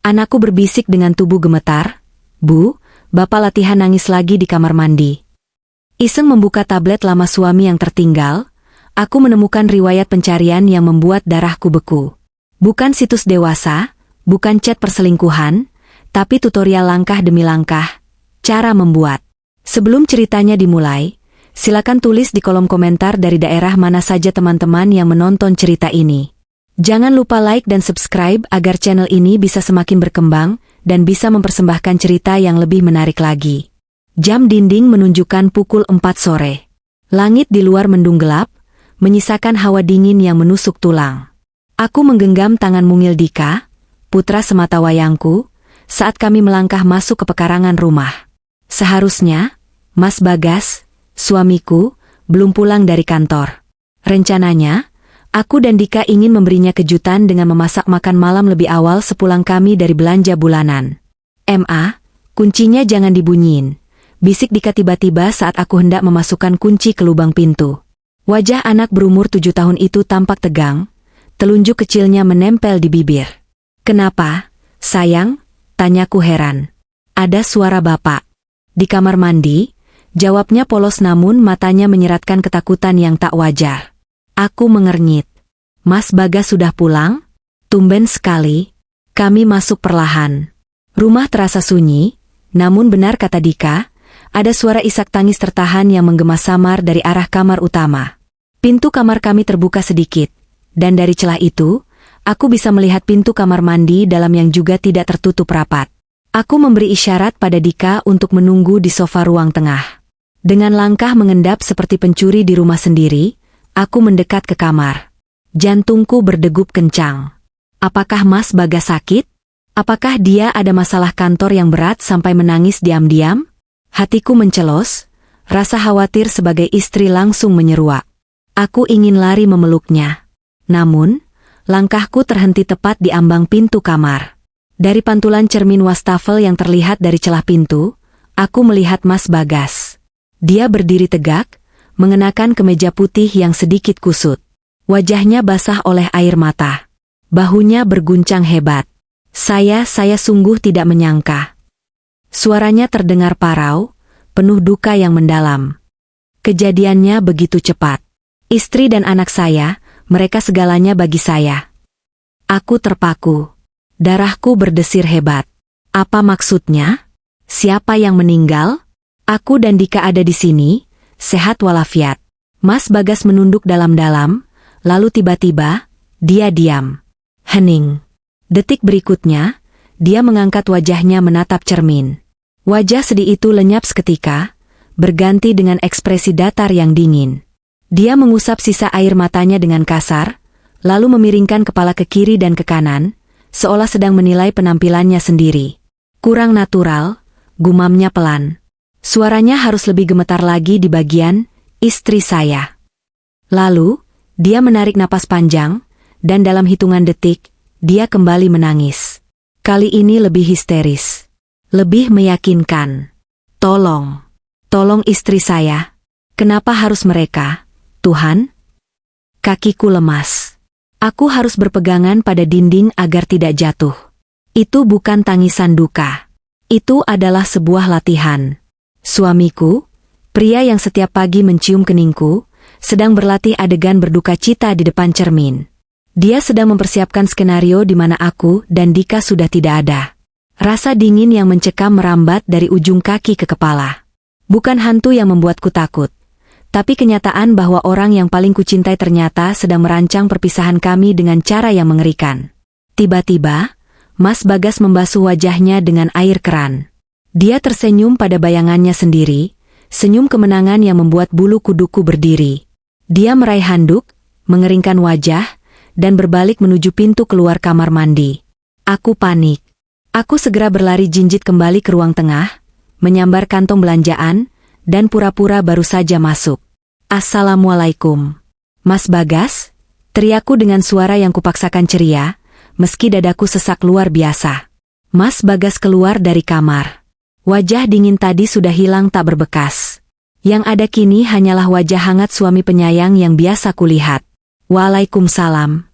Anakku berbisik dengan tubuh gemetar. Bu, Bapak latihan nangis lagi di kamar mandi. Iseng membuka tablet lama suami yang tertinggal. Aku menemukan riwayat pencarian yang membuat darahku beku. Bukan situs dewasa, bukan chat perselingkuhan, tapi tutorial langkah demi langkah, cara membuat. Sebelum ceritanya dimulai, silakan tulis di kolom komentar dari daerah mana saja teman-teman yang menonton cerita ini. Jangan lupa like dan subscribe agar channel ini bisa semakin berkembang dan bisa mempersembahkan cerita yang lebih menarik lagi. Jam dinding menunjukkan pukul 4 sore. Langit di luar mendung gelap, menyisakan hawa dingin yang menusuk tulang. Aku menggenggam tangan mungil Dika, putra semata wayangku, saat kami melangkah masuk ke pekarangan rumah. Seharusnya, Mas Bagas, suamiku, belum pulang dari kantor. Rencananya, aku dan Dika ingin memberinya kejutan dengan memasak makan malam lebih awal sepulang kami dari belanja bulanan. Kuncinya jangan dibunyiin, bisik Dika tiba-tiba saat aku hendak memasukkan kunci ke lubang pintu. Wajah anak berumur 7 tahun itu tampak tegang, telunjuk kecilnya menempel di bibir. Kenapa, sayang? Tanyaku heran. Ada suara bapak. Di kamar mandi, jawabnya polos namun matanya menyeratkan ketakutan yang tak wajar. Aku mengernyit. Mas Bagas sudah pulang? Tumben sekali. Kami masuk perlahan. Rumah terasa sunyi, namun benar kata Dika, ada suara isak tangis tertahan yang menggema samar dari arah kamar utama. Pintu kamar kami terbuka sedikit, dan dari celah itu, aku bisa melihat pintu kamar mandi dalam yang juga tidak tertutup rapat. Aku memberi isyarat pada Dika untuk menunggu di sofa ruang tengah. Dengan langkah mengendap seperti pencuri di rumah sendiri, aku mendekat ke kamar. Jantungku berdegup kencang. Apakah Mas Bagas sakit? Apakah dia ada masalah kantor yang berat sampai menangis diam-diam? Hatiku mencelos, rasa khawatir sebagai istri langsung menyeruak. Aku ingin lari memeluknya. Namun, langkahku terhenti tepat di ambang pintu kamar. Dari pantulan cermin wastafel yang terlihat dari celah pintu, aku melihat Mas Bagas. Dia berdiri tegak, mengenakan kemeja putih yang sedikit kusut. Wajahnya basah oleh air mata. Bahunya berguncang hebat. Saya sungguh tidak menyangka. Suaranya terdengar parau, penuh duka yang mendalam. Kejadiannya begitu cepat. Istri dan anak saya, mereka segalanya bagi saya. Aku terpaku. Darahku berdesir hebat. Apa maksudnya? Siapa yang meninggal? Aku dan Dika ada di sini, sehat walafiat. Mas Bagas menunduk dalam-dalam, lalu tiba-tiba, dia diam. Hening. Detik berikutnya, dia mengangkat wajahnya menatap cermin. Wajah sedih itu lenyap seketika, berganti dengan ekspresi datar yang dingin. Dia mengusap sisa air matanya dengan kasar, lalu memiringkan kepala ke kiri dan ke kanan, seolah sedang menilai penampilannya sendiri. Kurang natural, gumamnya pelan. Suaranya harus lebih gemetar lagi di bagian, istri saya. Lalu, dia menarik napas panjang, dan dalam hitungan detik, dia kembali menangis. Kali ini lebih histeris. Lebih meyakinkan. Tolong istri saya. Kenapa harus mereka? Tuhan? Kakiku lemas. Aku harus berpegangan pada dinding agar tidak jatuh. Itu bukan tangisan duka. Itu adalah sebuah latihan. Suamiku, pria yang setiap pagi mencium keningku, sedang berlatih adegan berduka cita di depan cermin. Dia sedang mempersiapkan skenario di mana aku dan Dika sudah tidak ada. Rasa dingin yang mencekam merambat dari ujung kaki ke kepala. Bukan hantu yang membuatku takut, tapi kenyataan bahwa orang yang paling kucintai ternyata sedang merancang perpisahan kami dengan cara yang mengerikan. Tiba-tiba, Mas Bagas membasuh wajahnya dengan air keran. Dia tersenyum pada bayangannya sendiri, senyum kemenangan yang membuat bulu kuduku berdiri. Dia meraih handuk, mengeringkan wajah, dan berbalik menuju pintu keluar kamar mandi. Aku panik. Aku segera berlari jinjit kembali ke ruang tengah, menyambar kantong belanjaan, dan pura-pura baru saja masuk. Assalamualaikum. Mas Bagas? Teriakku dengan suara yang kupaksakan ceria, meski dadaku sesak luar biasa. Mas Bagas keluar dari kamar. Wajah dingin tadi sudah hilang tak berbekas. Yang ada kini hanyalah wajah hangat suami penyayang yang biasa kulihat. Waalaikumsalam.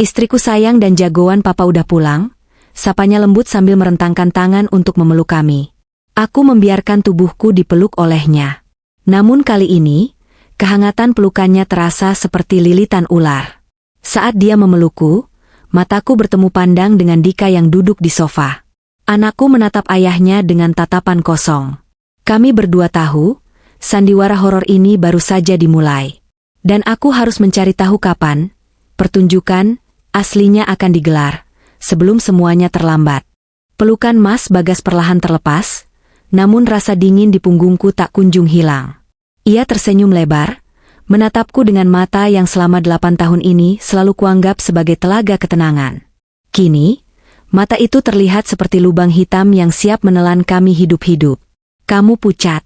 Istriku sayang dan jagoan papa udah pulang? sapanya lembut sambil merentangkan tangan untuk memeluk kami. Aku membiarkan tubuhku dipeluk olehnya. Namun kali ini, kehangatan pelukannya terasa seperti lilitan ular. Saat dia memelukku, mataku bertemu pandang dengan Dika yang duduk di sofa. Anakku menatap ayahnya dengan tatapan kosong. Kami berdua tahu, sandiwara horor ini baru saja dimulai. Dan aku harus mencari tahu kapan pertunjukan aslinya akan digelar, sebelum semuanya terlambat. Pelukan Mas Bagas perlahan terlepas, namun rasa dingin di punggungku tak kunjung hilang. Ia tersenyum lebar, menatapku dengan mata yang selama 8 tahun ini selalu kuanggap sebagai telaga ketenangan. Kini, mata itu terlihat seperti lubang hitam yang siap menelan kami hidup-hidup. Kamu pucat,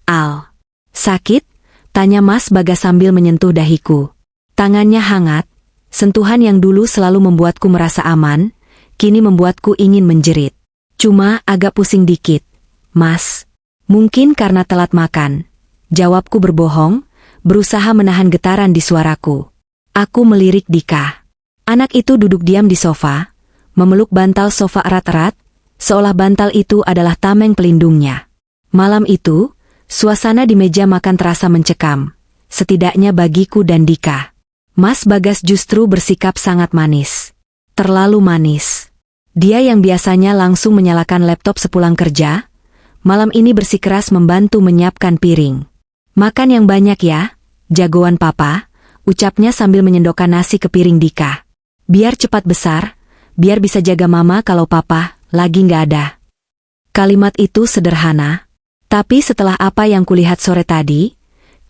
Al. Sakit? Tanya Mas Bagas sambil menyentuh dahiku. Tangannya hangat, sentuhan yang dulu selalu membuatku merasa aman, kini membuatku ingin menjerit. Cuma agak pusing dikit, Mas. Mungkin karena telat makan. Jawabku berbohong, berusaha menahan getaran di suaraku. Aku melirik Dika. Anak itu duduk diam di sofa, memeluk bantal sofa erat-erat, seolah bantal itu adalah tameng pelindungnya. Malam itu, suasana di meja makan terasa mencekam, setidaknya bagiku dan Dika. Mas Bagas justru bersikap sangat manis. Terlalu manis. Dia yang biasanya langsung menyalakan laptop sepulang kerja, malam ini bersikeras membantu menyiapkan piring. Makan yang banyak ya, jagoan papa, ucapnya sambil menyendokkan nasi ke piring Dika. Biar cepat besar, biar bisa jaga mama kalau papa lagi nggak ada. Kalimat itu sederhana, tapi setelah apa yang kulihat sore tadi,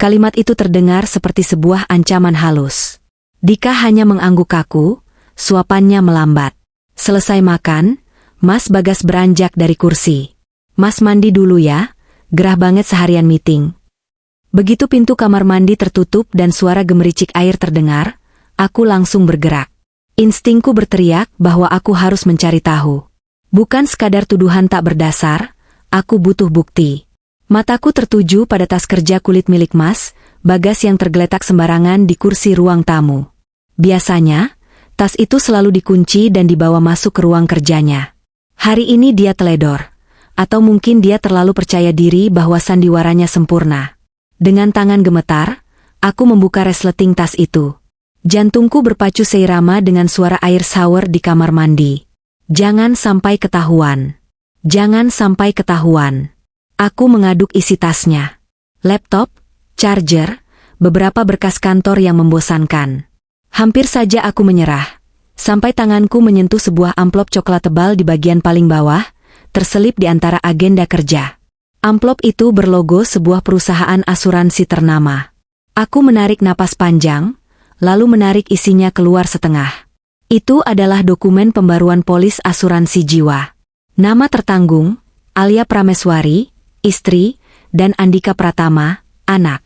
kalimat itu terdengar seperti sebuah ancaman halus. Dika hanya mengangguk kaku, suapannya melambat. Selesai makan, Mas Bagas beranjak dari kursi. Mas mandi dulu ya, gerah banget seharian meeting. Begitu pintu kamar mandi tertutup dan suara gemericik air terdengar, aku langsung bergerak. Instingku berteriak bahwa aku harus mencari tahu. Bukan sekadar tuduhan tak berdasar, aku butuh bukti. Mataku tertuju pada tas kerja kulit milik Mas Bagas yang tergeletak sembarangan di kursi ruang tamu. Biasanya, tas itu selalu dikunci dan dibawa masuk ke ruang kerjanya. Hari ini dia teledor. Atau mungkin dia terlalu percaya diri bahwa sandiwaranya sempurna. Dengan tangan gemetar, aku membuka resleting tas itu. Jantungku berpacu seirama dengan suara air shower di kamar mandi. Jangan sampai ketahuan. Jangan sampai ketahuan. Aku mengaduk isi tasnya. Laptop, charger, beberapa berkas kantor yang membosankan. Hampir saja aku menyerah, sampai tanganku menyentuh sebuah amplop coklat tebal di bagian paling bawah, terselip di antara agenda kerja. Amplop itu berlogo sebuah perusahaan asuransi ternama. Aku menarik napas panjang, lalu menarik isinya keluar setengah. Itu adalah dokumen pembaruan polis asuransi jiwa. Nama tertanggung, Alia Prameswari, istri, dan Andika Pratama, anak.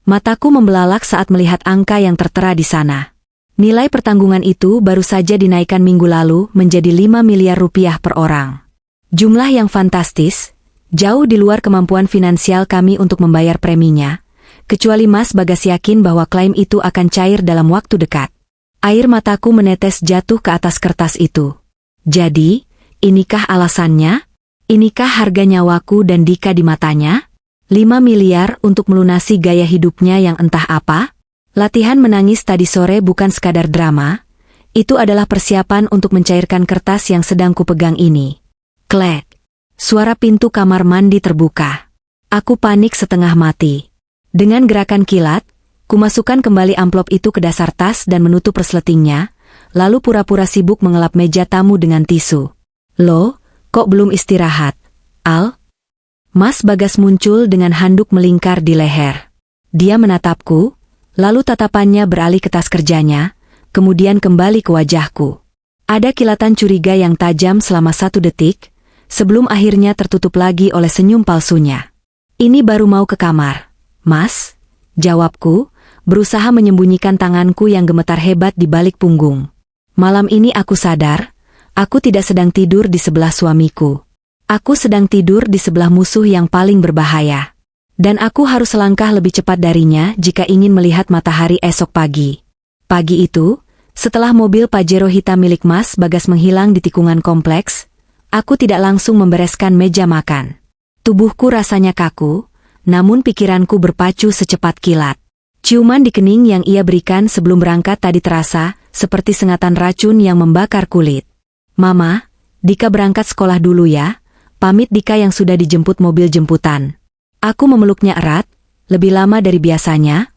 Mataku membelalak saat melihat angka yang tertera di sana. Nilai pertanggungan itu baru saja dinaikkan minggu lalu menjadi 5 miliar rupiah per orang. Jumlah yang fantastis, jauh di luar kemampuan finansial kami untuk membayar preminya, kecuali Mas Bagas yakin bahwa klaim itu akan cair dalam waktu dekat. Air mataku menetes jatuh ke atas kertas itu. Jadi, inikah alasannya? Inikah harga nyawaku dan Dika di matanya? 5 miliar untuk melunasi gaya hidupnya yang entah apa? Latihan menangis tadi sore bukan sekadar drama, itu adalah persiapan untuk mencairkan kertas yang sedang kupegang ini. Klek. Suara pintu kamar mandi terbuka. Aku panik setengah mati. Dengan gerakan kilat, kumasukkan kembali amplop itu ke dasar tas dan menutup resletingnya, lalu pura-pura sibuk mengelap meja tamu dengan tisu. Loh, kok belum istirahat, Al? Mas Bagas muncul dengan handuk melingkar di leher. Dia menatapku, lalu tatapannya beralih ke tas kerjanya, kemudian kembali ke wajahku. Ada kilatan curiga yang tajam selama 1 detik, sebelum akhirnya tertutup lagi oleh senyum palsunya. Ini baru mau ke kamar, Mas, jawabku, berusaha menyembunyikan tanganku yang gemetar hebat di balik punggung. Malam ini aku sadar, aku tidak sedang tidur di sebelah suamiku. Aku sedang tidur di sebelah musuh yang paling berbahaya. Dan aku harus selangkah lebih cepat darinya jika ingin melihat matahari esok pagi. Pagi itu, Setelah mobil Pajero hitam milik Mas Bagas menghilang di tikungan kompleks, aku tidak langsung membereskan meja makan. Tubuhku rasanya kaku, namun pikiranku berpacu secepat kilat. Ciuman di kening yang ia berikan sebelum berangkat tadi terasa seperti sengatan racun yang membakar kulit. "Mama, Dika berangkat sekolah dulu ya," pamit Dika yang sudah dijemput mobil jemputan. Aku memeluknya erat, lebih lama dari biasanya,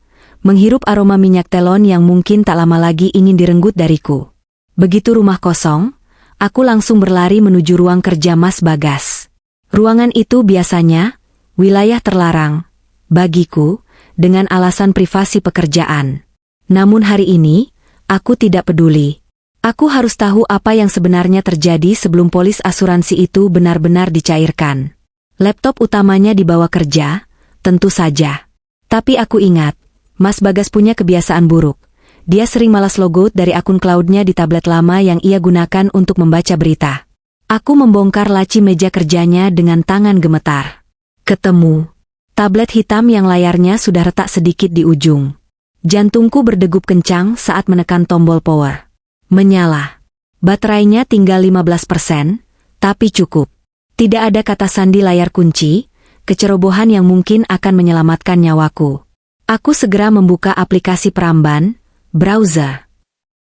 menghirup aroma minyak telon yang mungkin tak lama lagi ingin direnggut dariku. Begitu rumah kosong, aku langsung berlari menuju ruang kerja Mas Bagas. Ruangan itu biasanya wilayah terlarang bagiku, dengan alasan privasi pekerjaan. Namun hari ini, aku tidak peduli. Aku harus tahu apa yang sebenarnya terjadi sebelum polis asuransi itu benar-benar dicairkan. Laptop utamanya dibawa kerja, tentu saja. Tapi aku ingat, Mas Bagas punya kebiasaan buruk. Dia sering malas logout dari akun cloud-nya di tablet lama yang ia gunakan untuk membaca berita. Aku membongkar laci meja kerjanya dengan tangan gemetar. Ketemu. Tablet hitam yang layarnya sudah retak sedikit di ujung. Jantungku berdegup kencang saat menekan tombol power. Menyala. Baterainya tinggal 15%, tapi cukup. Tidak ada kata sandi layar kunci, kecerobohan yang mungkin akan menyelamatkan nyawaku. Aku segera membuka aplikasi peramban, browser.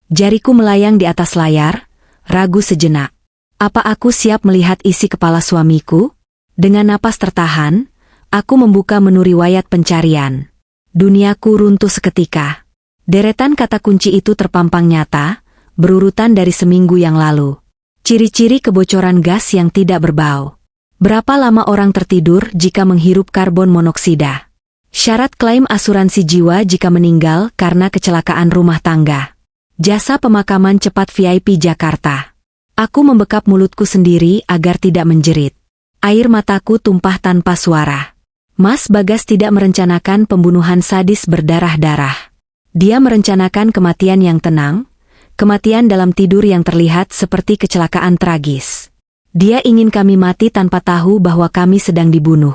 Jariku melayang di atas layar, ragu sejenak. Apa aku siap melihat isi kepala suamiku? Dengan napas tertahan, aku membuka menu riwayat pencarian. Duniaku runtuh seketika. Deretan kata kunci itu terpampang nyata, berurutan dari seminggu yang lalu. Ciri-ciri kebocoran gas yang tidak berbau. Berapa lama orang tertidur jika menghirup karbon monoksida? Syarat klaim asuransi jiwa jika meninggal karena kecelakaan rumah tangga. Jasa pemakaman cepat VIP Jakarta. Aku membekap mulutku sendiri agar tidak menjerit. Air mataku tumpah tanpa suara. Mas Bagas tidak merencanakan pembunuhan sadis berdarah-darah. Dia merencanakan kematian yang tenang, kematian dalam tidur yang terlihat seperti kecelakaan tragis. Dia ingin kami mati tanpa tahu bahwa kami sedang dibunuh.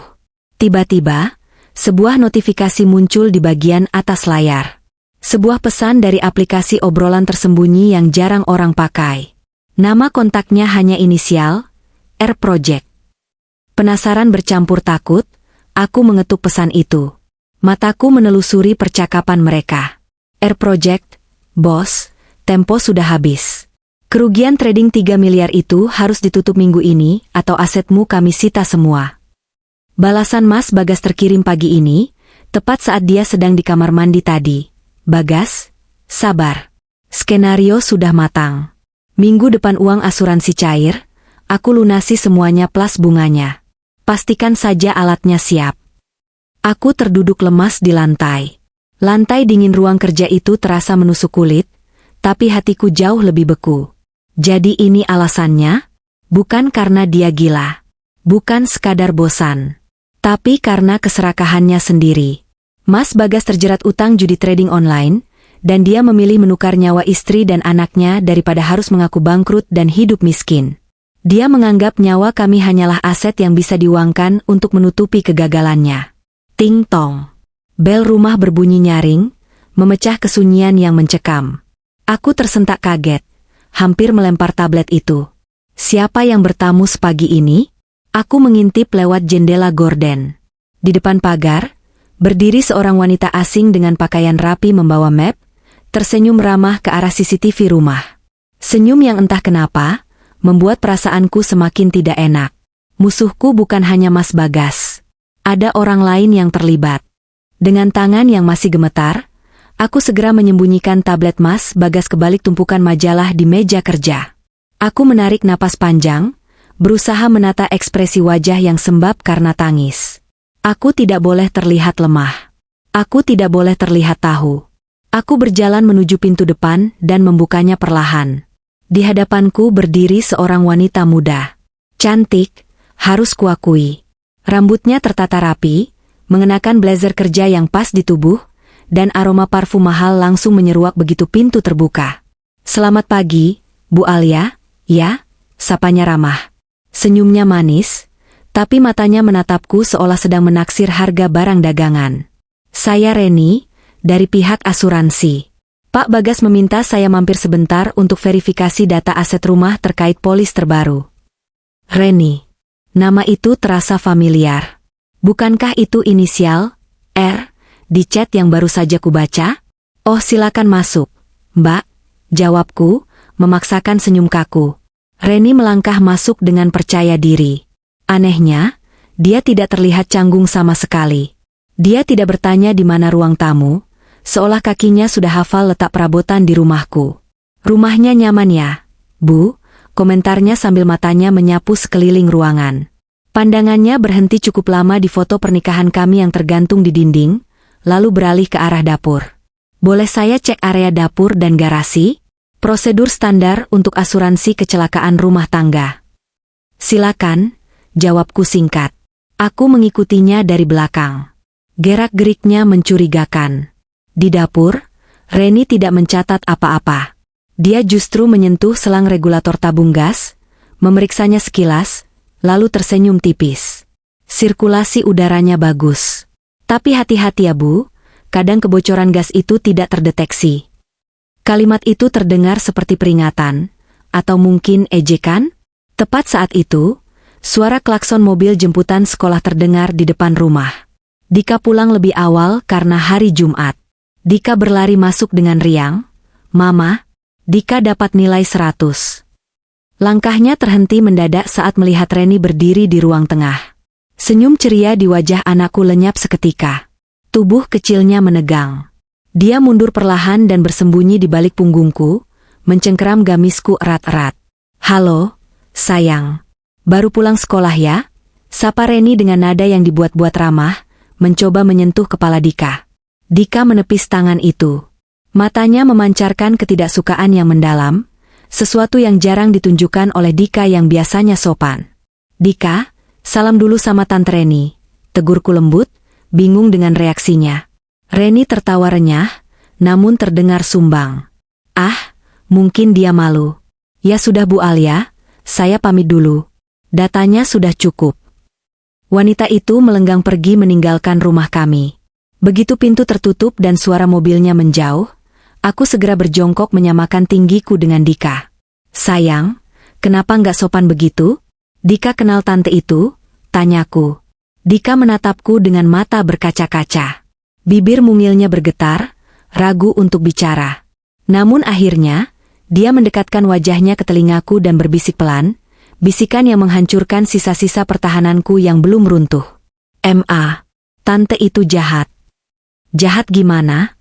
Tiba-tiba, sebuah notifikasi muncul di bagian atas layar. Sebuah pesan dari aplikasi obrolan tersembunyi yang jarang orang pakai. Nama kontaknya hanya inisial, R Project. Penasaran bercampur takut, aku mengetuk pesan itu. Mataku menelusuri percakapan mereka. R Project, bos, tempo sudah habis. Kerugian trading 3 miliar itu harus ditutup minggu ini atau asetmu kami sita semua. Balasan Mas Bagas terkirim pagi ini, tepat saat dia sedang di kamar mandi tadi. Bagas, sabar. Skenario sudah matang. Minggu depan uang asuransi cair, aku lunasi semuanya plus bunganya. Pastikan saja alatnya siap. Aku terduduk lemas di lantai. Lantai dingin ruang kerja itu terasa menusuk kulit, tapi hatiku jauh lebih beku. Jadi ini alasannya? Bukan karena dia gila. Bukan sekadar bosan. Tapi karena keserakahannya sendiri. Mas Bagas terjerat utang judi trading online, dan dia memilih menukar nyawa istri dan anaknya daripada harus mengaku bangkrut dan hidup miskin. Dia menganggap nyawa kami hanyalah aset yang bisa diuangkan untuk menutupi kegagalannya. Ting tong. Bel rumah berbunyi nyaring, memecah kesunyian yang mencekam. Aku tersentak kaget, hampir melempar tablet itu. Siapa yang bertamu sepagi ini? Aku mengintip lewat jendela gorden. Di depan pagar, berdiri seorang wanita asing dengan pakaian rapi membawa map, tersenyum ramah ke arah CCTV rumah. Senyum yang entah kenapa, membuat perasaanku semakin tidak enak. Musuhku bukan hanya Mas Bagas. Ada orang lain yang terlibat. Dengan tangan yang masih gemetar, aku segera menyembunyikan tablet Mas Bagas ke balik tumpukan majalah di meja kerja. Aku menarik napas panjang, berusaha menata ekspresi wajah yang sembab karena tangis. Aku tidak boleh terlihat lemah. Aku tidak boleh terlihat tahu. Aku berjalan menuju pintu depan dan membukanya perlahan. Di hadapanku berdiri seorang wanita muda. Cantik, harus kuakui. Rambutnya tertata rapi, mengenakan blazer kerja yang pas di tubuh, dan aroma parfum mahal langsung menyeruak begitu pintu terbuka. "Selamat pagi, Bu Alia," ya, sapanya ramah. Senyumnya manis, tapi matanya menatapku seolah sedang menaksir harga barang dagangan. "Saya Reni, dari pihak asuransi. Pak Bagas meminta saya mampir sebentar untuk verifikasi data aset rumah terkait polis terbaru. Reni. Nama itu terasa familiar. Bukankah itu inisial R di chat yang baru saja kubaca? Oh, silakan masuk, Mbak, jawabku, memaksakan senyum kaku. Reni melangkah masuk dengan percaya diri. Anehnya, dia tidak terlihat canggung sama sekali. Dia tidak bertanya di mana ruang tamu, seolah kakinya sudah hafal letak perabotan di rumahku. Rumahnya nyaman ya, Bu? Komentarnya sambil matanya menyapu sekeliling ruangan. Pandangannya berhenti cukup lama di foto pernikahan kami yang tergantung di dinding, lalu beralih ke arah dapur. Boleh saya cek area dapur dan garasi? Prosedur standar untuk asuransi kecelakaan rumah tangga. Silakan, jawabku singkat. Aku mengikutinya dari belakang. Gerak-geriknya mencurigakan. Di dapur, Reni tidak mencatat apa-apa. Dia justru menyentuh selang regulator tabung gas, memeriksanya sekilas, lalu tersenyum tipis. Sirkulasi udaranya bagus. Tapi hati-hati ya Bu, kadang kebocoran gas itu tidak terdeteksi. Kalimat itu terdengar seperti peringatan, atau mungkin ejekan? Tepat saat itu, suara klakson mobil jemputan sekolah terdengar di depan rumah. Dika pulang lebih awal karena hari Jumat. Dika berlari masuk dengan riang. Mama, Dika dapat nilai 100. Langkahnya terhenti mendadak saat melihat Reni berdiri di ruang tengah. Senyum ceria di wajah anakku lenyap seketika. Tubuh kecilnya menegang. Dia mundur perlahan dan bersembunyi di balik punggungku, mencengkeram gamisku erat-erat. Halo, sayang. Baru pulang sekolah ya? Sapa Reni dengan nada yang dibuat-buat ramah, mencoba menyentuh kepala Dika. Dika menepis tangan itu. Matanya memancarkan ketidaksukaan yang mendalam, sesuatu yang jarang ditunjukkan oleh Dika yang biasanya sopan. Dika, salam dulu sama Tante Reni, tegurku lembut, bingung dengan reaksinya. Reni tertawa renyah, namun terdengar sumbang. Ah, mungkin dia malu. Ya sudah Bu Alia, saya pamit dulu. Datanya sudah cukup. Wanita itu melenggang pergi meninggalkan rumah kami. Begitu pintu tertutup dan suara mobilnya menjauh, aku segera berjongkok menyamakan tinggiku dengan Dika. Sayang, kenapa nggak sopan begitu? Dika kenal tante itu? Tanyaku. Dika menatapku dengan mata berkaca-kaca. Bibir mungilnya bergetar, ragu untuk bicara. Namun akhirnya, dia mendekatkan wajahnya ke telingaku dan berbisik pelan, bisikan yang menghancurkan sisa-sisa pertahananku yang belum runtuh. Ma, tante itu jahat. Jahat gimana?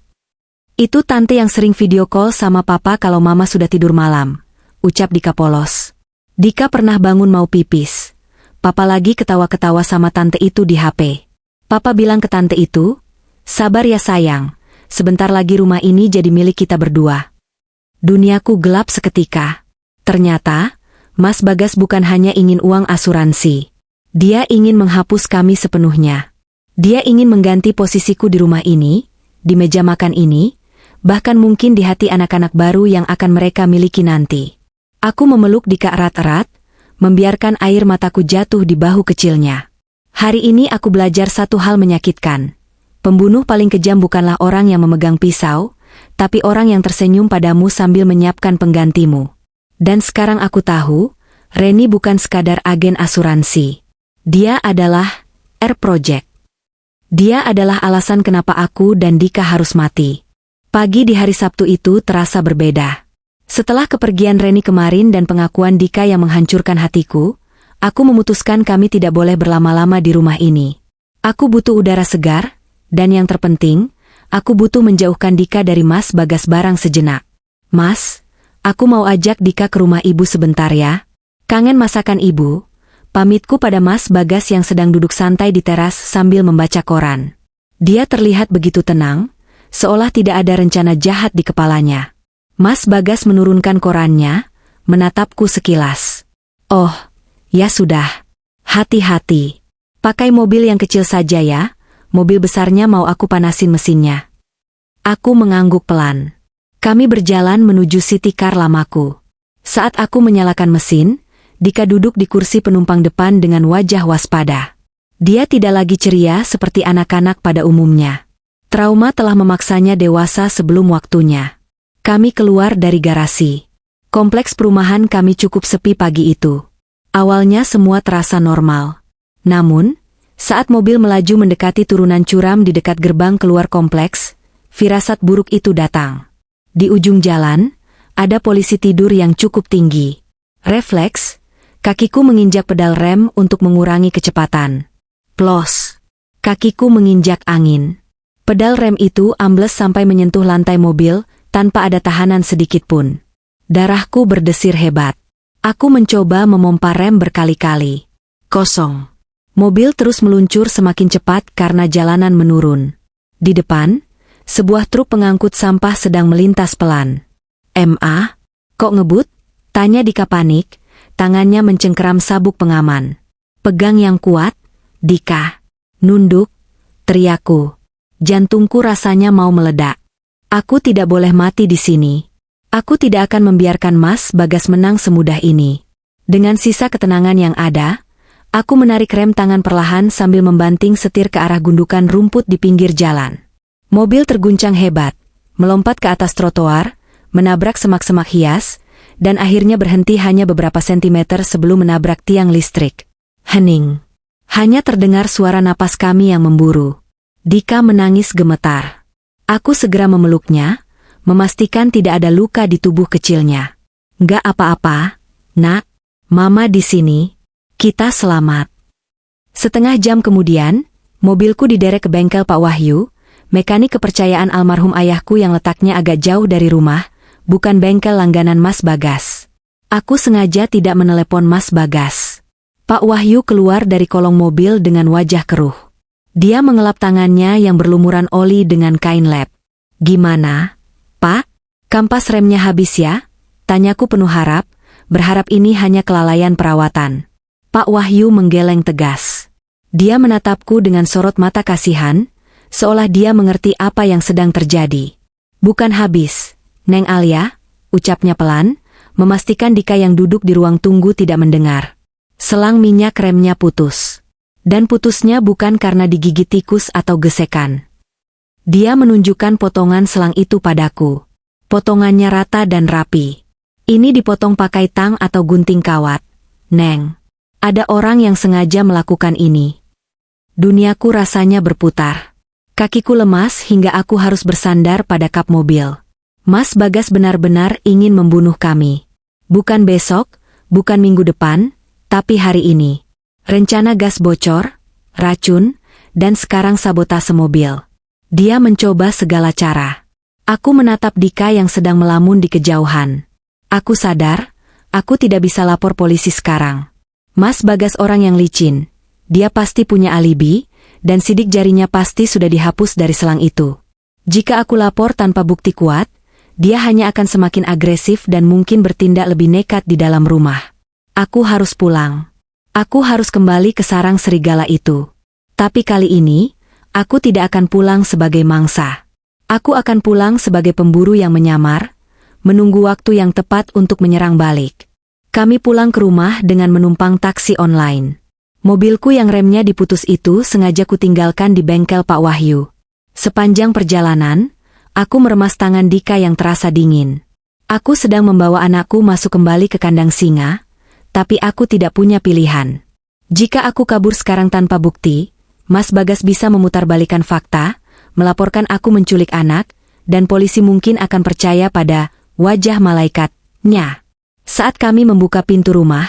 Itu tante yang sering video call sama papa kalau mama sudah tidur malam, ucap Dika polos. Dika pernah bangun mau pipis. Papa lagi ketawa-ketawa sama tante itu di HP. Papa bilang ke tante itu, sabar ya sayang, sebentar lagi rumah ini jadi milik kita berdua. Duniaku gelap seketika. Ternyata, Mas Bagas bukan hanya ingin uang asuransi. Dia ingin menghapus kami sepenuhnya. Dia ingin mengganti posisiku di rumah ini, di meja makan ini, bahkan mungkin di hati anak-anak baru yang akan mereka miliki nanti. Aku memeluk Dika erat-erat, membiarkan air mataku jatuh di bahu kecilnya. Hari ini aku belajar satu hal menyakitkan. Pembunuh paling kejam bukanlah orang yang memegang pisau, tapi orang yang tersenyum padamu sambil menyiapkan penggantimu. Dan sekarang aku tahu, Reni bukan sekadar agen asuransi. Dia adalah R Project. Dia adalah alasan kenapa aku dan Dika harus mati. Pagi di hari Sabtu itu terasa berbeda. Setelah kepergian Reni kemarin dan pengakuan Dika yang menghancurkan hatiku, aku memutuskan kami tidak boleh berlama-lama di rumah ini. Aku butuh udara segar, dan yang terpenting, aku butuh menjauhkan Dika dari Mas Bagas barang sejenak. Mas, aku mau ajak Dika ke rumah ibu sebentar ya. Kangen masakan ibu. Pamitku pada Mas Bagas yang sedang duduk santai di teras sambil membaca koran. Dia terlihat begitu tenang, seolah tidak ada rencana jahat di kepalanya. Mas Bagas menurunkan korannya, menatapku sekilas. Oh, ya sudah. Hati-hati. Pakai mobil yang kecil saja ya, mobil besarnya mau aku panasin mesinnya. Aku mengangguk pelan. Kami berjalan menuju city car lamaku. Saat aku menyalakan mesin, Dika duduk di kursi penumpang depan dengan wajah waspada. Dia tidak lagi ceria seperti anak-anak pada umumnya. Trauma telah memaksanya dewasa sebelum waktunya. Kami keluar dari garasi. Kompleks perumahan kami cukup sepi pagi itu. Awalnya semua terasa normal. Namun, saat mobil melaju mendekati turunan curam di dekat gerbang keluar kompleks, firasat buruk itu datang. Di ujung jalan, ada polisi tidur yang cukup tinggi. Refleks, kakiku menginjak pedal rem untuk mengurangi kecepatan. Plos! Kakiku menginjak angin. Pedal rem itu ambles sampai menyentuh lantai mobil, tanpa ada tahanan sedikit pun. Darahku berdesir hebat. Aku mencoba memompa rem berkali-kali. Kosong. Mobil terus meluncur semakin cepat karena jalanan menurun. Di depan, sebuah truk pengangkut sampah sedang melintas pelan. "Ma, kok ngebut?" tanya Dika panik, tangannya mencengkeram sabuk pengaman. "Pegang yang kuat, Dika." "Nunduk," teriakku. Jantungku rasanya mau meledak. Aku tidak boleh mati di sini. Aku tidak akan membiarkan Mas Bagas menang semudah ini. Dengan sisa ketenangan yang ada, aku menarik rem tangan perlahan sambil membanting setir ke arah gundukan rumput di pinggir jalan. Mobil terguncang hebat, melompat ke atas trotoar, menabrak semak-semak hias, dan akhirnya berhenti hanya beberapa sentimeter sebelum menabrak tiang listrik. Hening. Hanya terdengar suara napas kami yang memburu. Dika menangis gemetar. Aku segera memeluknya, memastikan tidak ada luka di tubuh kecilnya. "Nggak apa-apa, Nak. Mama di sini. Kita selamat." Setengah jam kemudian, mobilku diderek ke bengkel Pak Wahyu, mekanik kepercayaan almarhum ayahku yang letaknya agak jauh dari rumah, bukan bengkel langganan Mas Bagas. Aku sengaja tidak menelepon Mas Bagas. Pak Wahyu keluar dari kolong mobil dengan wajah keruh. Dia mengelap tangannya yang berlumuran oli dengan kain lap. "Gimana, Pak? Kampas remnya habis ya?" tanyaku penuh harap, berharap ini hanya kelalaian perawatan. Pak Wahyu menggeleng tegas. Dia menatapku dengan sorot mata kasihan, seolah dia mengerti apa yang sedang terjadi. "Bukan habis, Neng Alia," ucapnya pelan, memastikan Dika yang duduk di ruang tunggu tidak mendengar. "Selang minyak remnya putus. Dan putusnya bukan karena digigit tikus atau gesekan." Dia menunjukkan potongan selang itu padaku. Potongannya rata dan rapi. "Ini dipotong pakai tang atau gunting kawat, Neng. Ada orang yang sengaja melakukan ini." Duniaku rasanya berputar. Kakiku lemas hingga aku harus bersandar pada kap mobil. Mas Bagas benar-benar ingin membunuh kami. Bukan besok, bukan minggu depan, tapi hari ini. Rencana gas bocor, racun, dan sekarang sabotase mobil. Dia mencoba segala cara. Aku menatap Dika yang sedang melamun di kejauhan. Aku sadar, aku tidak bisa lapor polisi sekarang. Mas Bagas orang yang licin. Dia pasti punya alibi, dan sidik jarinya pasti sudah dihapus dari selang itu. Jika aku lapor tanpa bukti kuat, dia hanya akan semakin agresif dan mungkin bertindak lebih nekat di dalam rumah. Aku harus pulang. Aku harus kembali ke sarang serigala itu. Tapi kali ini, aku tidak akan pulang sebagai mangsa. Aku akan pulang sebagai pemburu yang menyamar, menunggu waktu yang tepat untuk menyerang balik. Kami pulang ke rumah dengan menumpang taksi online. Mobilku yang remnya diputus itu sengaja kutinggalkan di bengkel Pak Wahyu. Sepanjang perjalanan, aku meremas tangan Dika yang terasa dingin. Aku sedang membawa anakku masuk kembali ke kandang singa, tapi aku tidak punya pilihan. Jika aku kabur sekarang tanpa bukti, Mas Bagas bisa memutarbalikkan fakta, melaporkan aku menculik anak, dan polisi mungkin akan percaya pada wajah malaikatnya. Saat kami membuka pintu rumah,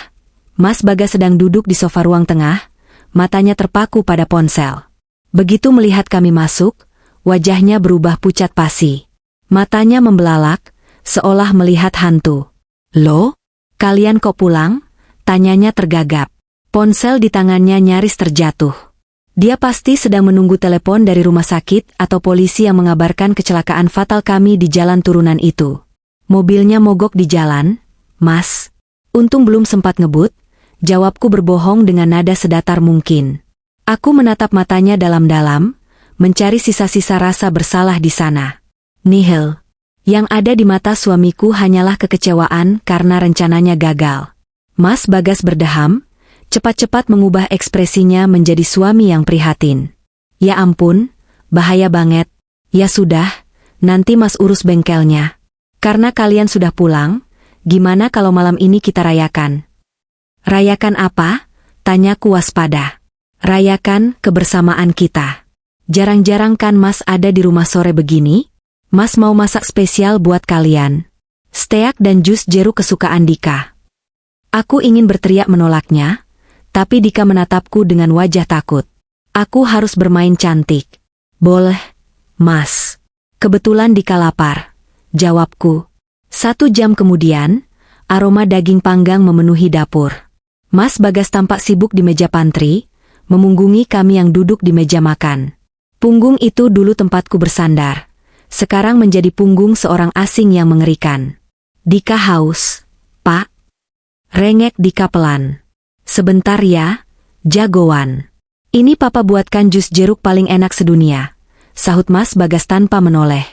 Mas Bagas sedang duduk di sofa ruang tengah, matanya terpaku pada ponsel. Begitu melihat kami masuk, wajahnya berubah pucat pasi. Matanya membelalak, seolah melihat hantu. "Loh, kalian kok pulang?" tanyanya tergagap. Ponsel di tangannya nyaris terjatuh. Dia pasti sedang menunggu telepon dari rumah sakit atau polisi yang mengabarkan kecelakaan fatal kami di jalan turunan itu. "Mobilnya mogok di jalan, Mas." Untung belum sempat ngebut, jawabku berbohong dengan nada sedatar mungkin. Aku menatap matanya dalam-dalam, mencari sisa-sisa rasa bersalah di sana. Nihil. Yang ada di mata suamiku hanyalah kekecewaan karena rencananya gagal. Mas Bagas berdeham, cepat-cepat mengubah ekspresinya menjadi suami yang prihatin. "Ya ampun, bahaya banget. Ya sudah, nanti Mas urus bengkelnya. Karena kalian sudah pulang, gimana kalau malam ini kita rayakan? Rayakan apa? Tanyaku waspada. Rayakan kebersamaan kita. Jarang-jarang kan Mas ada di rumah sore begini? Mas mau masak spesial buat kalian. Steak dan jus jeruk kesukaan Dika. Aku ingin berteriak menolaknya, tapi Dika menatapku dengan wajah takut. Aku harus bermain cantik. Boleh, Mas. Kebetulan Dika lapar. Jawabku. 1 jam kemudian, aroma daging panggang memenuhi dapur. Mas Bagas tampak sibuk di meja pantry, memunggungi kami yang duduk di meja makan. Punggung itu dulu tempatku bersandar. Sekarang menjadi punggung seorang asing yang mengerikan. Dika haus, Pak. Rengek Dika pelan. Sebentar ya, jagoan. Ini papa buatkan jus jeruk paling enak sedunia, sahut Mas Bagas tanpa menoleh.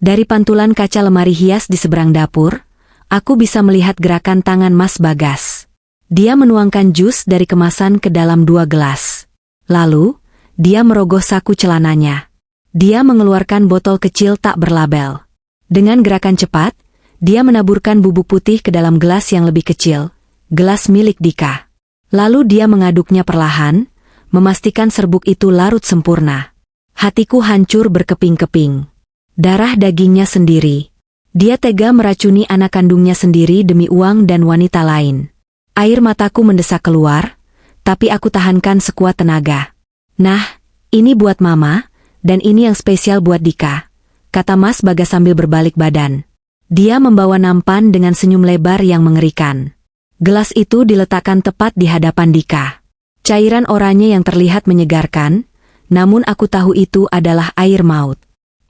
Dari pantulan kaca lemari hias di seberang dapur, aku bisa melihat gerakan tangan Mas Bagas. Dia menuangkan jus dari kemasan ke dalam 2 gelas. Lalu, dia merogoh saku celananya. Dia mengeluarkan botol kecil tak berlabel. Dengan gerakan cepat, dia menaburkan bubuk putih ke dalam gelas yang lebih kecil, gelas milik Dika. Lalu dia mengaduknya perlahan, memastikan serbuk itu larut sempurna. Hatiku hancur berkeping-keping. Darah dagingnya sendiri. Dia tega meracuni anak kandungnya sendiri demi uang dan wanita lain. Air mataku mendesak keluar, tapi aku tahankan sekuat tenaga. Nah, ini buat Mama, dan ini yang spesial buat Dika, kata Mas Bagas sambil berbalik badan. Dia membawa nampan dengan senyum lebar yang mengerikan. Gelas itu diletakkan tepat di hadapan Dika. Cairan oranye yang terlihat menyegarkan, namun aku tahu itu adalah air maut.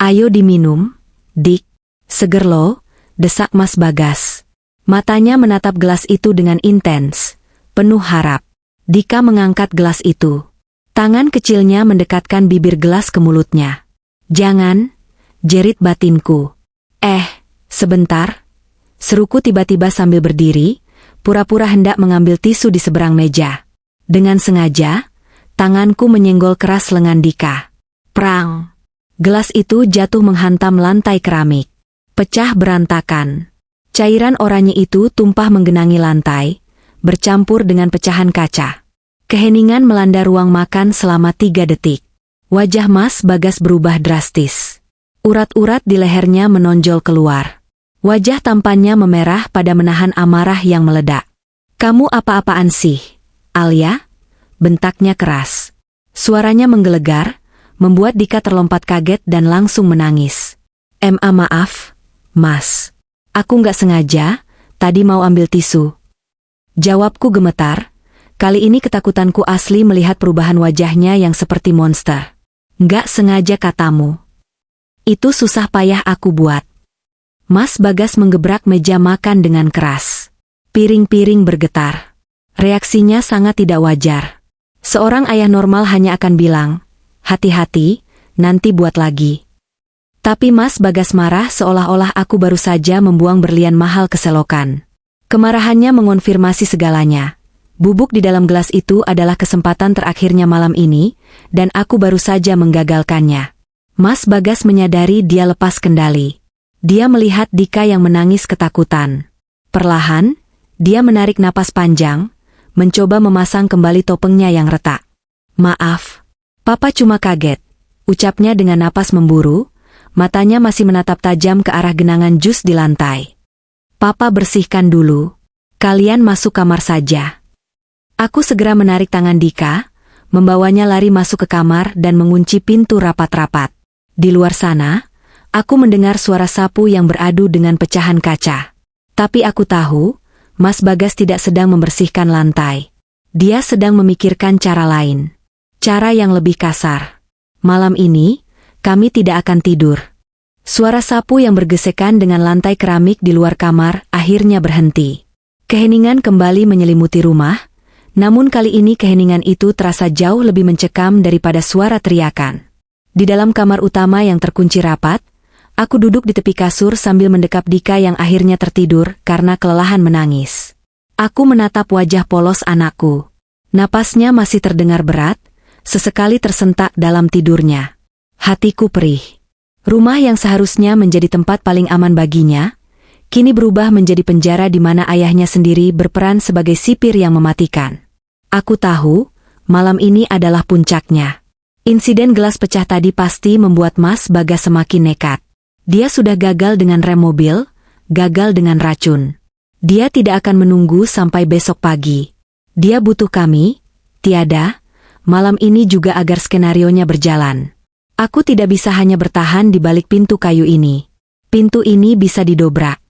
Ayo diminum, Dik. Seger lo, desak Mas Bagas. Matanya menatap gelas itu dengan intens, penuh harap. Dika mengangkat gelas itu. Tangan kecilnya mendekatkan bibir gelas ke mulutnya. Jangan, jerit batinku. Sebentar. Seruku tiba-tiba sambil berdiri, pura-pura hendak mengambil tisu di seberang meja. Dengan sengaja, tanganku menyenggol keras lengan Dika. Prang! Gelas itu jatuh menghantam lantai keramik. Pecah berantakan. Cairan oranye itu tumpah menggenangi lantai, bercampur dengan pecahan kaca. Keheningan melanda ruang makan selama 3 detik. Wajah Mas Bagas berubah drastis. Urat-urat di lehernya menonjol keluar. Wajah tampannya memerah pada menahan amarah yang meledak. Kamu apa-apaan sih, Alia? Bentaknya keras. Suaranya menggelegar, membuat Dika terlompat kaget dan langsung menangis. Maaf, Mas. Aku nggak sengaja, tadi mau ambil tisu. Jawabku gemetar, kali ini ketakutanku asli melihat perubahan wajahnya yang seperti monster. Nggak sengaja katamu. Itu susah payah aku buat. Mas Bagas menggebrak meja makan dengan keras. Piring-piring bergetar. Reaksinya sangat tidak wajar. Seorang ayah normal hanya akan bilang, hati-hati, nanti buat lagi. Tapi Mas Bagas marah seolah-olah aku baru saja membuang berlian mahal ke selokan. Kemarahannya mengonfirmasi segalanya. Bubuk di dalam gelas itu adalah kesempatan terakhirnya malam ini, dan aku baru saja menggagalkannya. Mas Bagas menyadari dia lepas kendali. Dia melihat Dika yang menangis ketakutan. Perlahan, dia menarik napas panjang, mencoba memasang kembali topengnya yang retak. Maaf, Papa cuma kaget, ucapnya dengan napas memburu, matanya masih menatap tajam ke arah genangan jus di lantai. Papa bersihkan dulu, kalian masuk kamar saja. Aku segera menarik tangan Dika, membawanya lari masuk ke kamar dan mengunci pintu rapat-rapat. Di luar sana, aku mendengar suara sapu yang beradu dengan pecahan kaca. Tapi aku tahu, Mas Bagas tidak sedang membersihkan lantai. Dia sedang memikirkan cara lain. Cara yang lebih kasar. Malam ini, kami tidak akan tidur. Suara sapu yang bergesekan dengan lantai keramik di luar kamar akhirnya berhenti. Keheningan kembali menyelimuti rumah, namun kali ini keheningan itu terasa jauh lebih mencekam daripada suara teriakan. Di dalam kamar utama yang terkunci rapat, aku duduk di tepi kasur sambil mendekap Dika yang akhirnya tertidur karena kelelahan menangis. Aku menatap wajah polos anakku. Napasnya masih terdengar berat, sesekali tersentak dalam tidurnya. Hatiku perih. Rumah yang seharusnya menjadi tempat paling aman baginya, kini berubah menjadi penjara di mana ayahnya sendiri berperan sebagai sipir yang mematikan. Aku tahu, malam ini adalah puncaknya. Insiden gelas pecah tadi pasti membuat Mas Bagas semakin nekat. Dia sudah gagal dengan rem mobil, gagal dengan racun. Dia tidak akan menunggu sampai besok pagi. Dia butuh kami, tiada, malam ini juga agar skenarionya berjalan. Aku tidak bisa hanya bertahan di balik pintu kayu ini. Pintu ini bisa didobrak.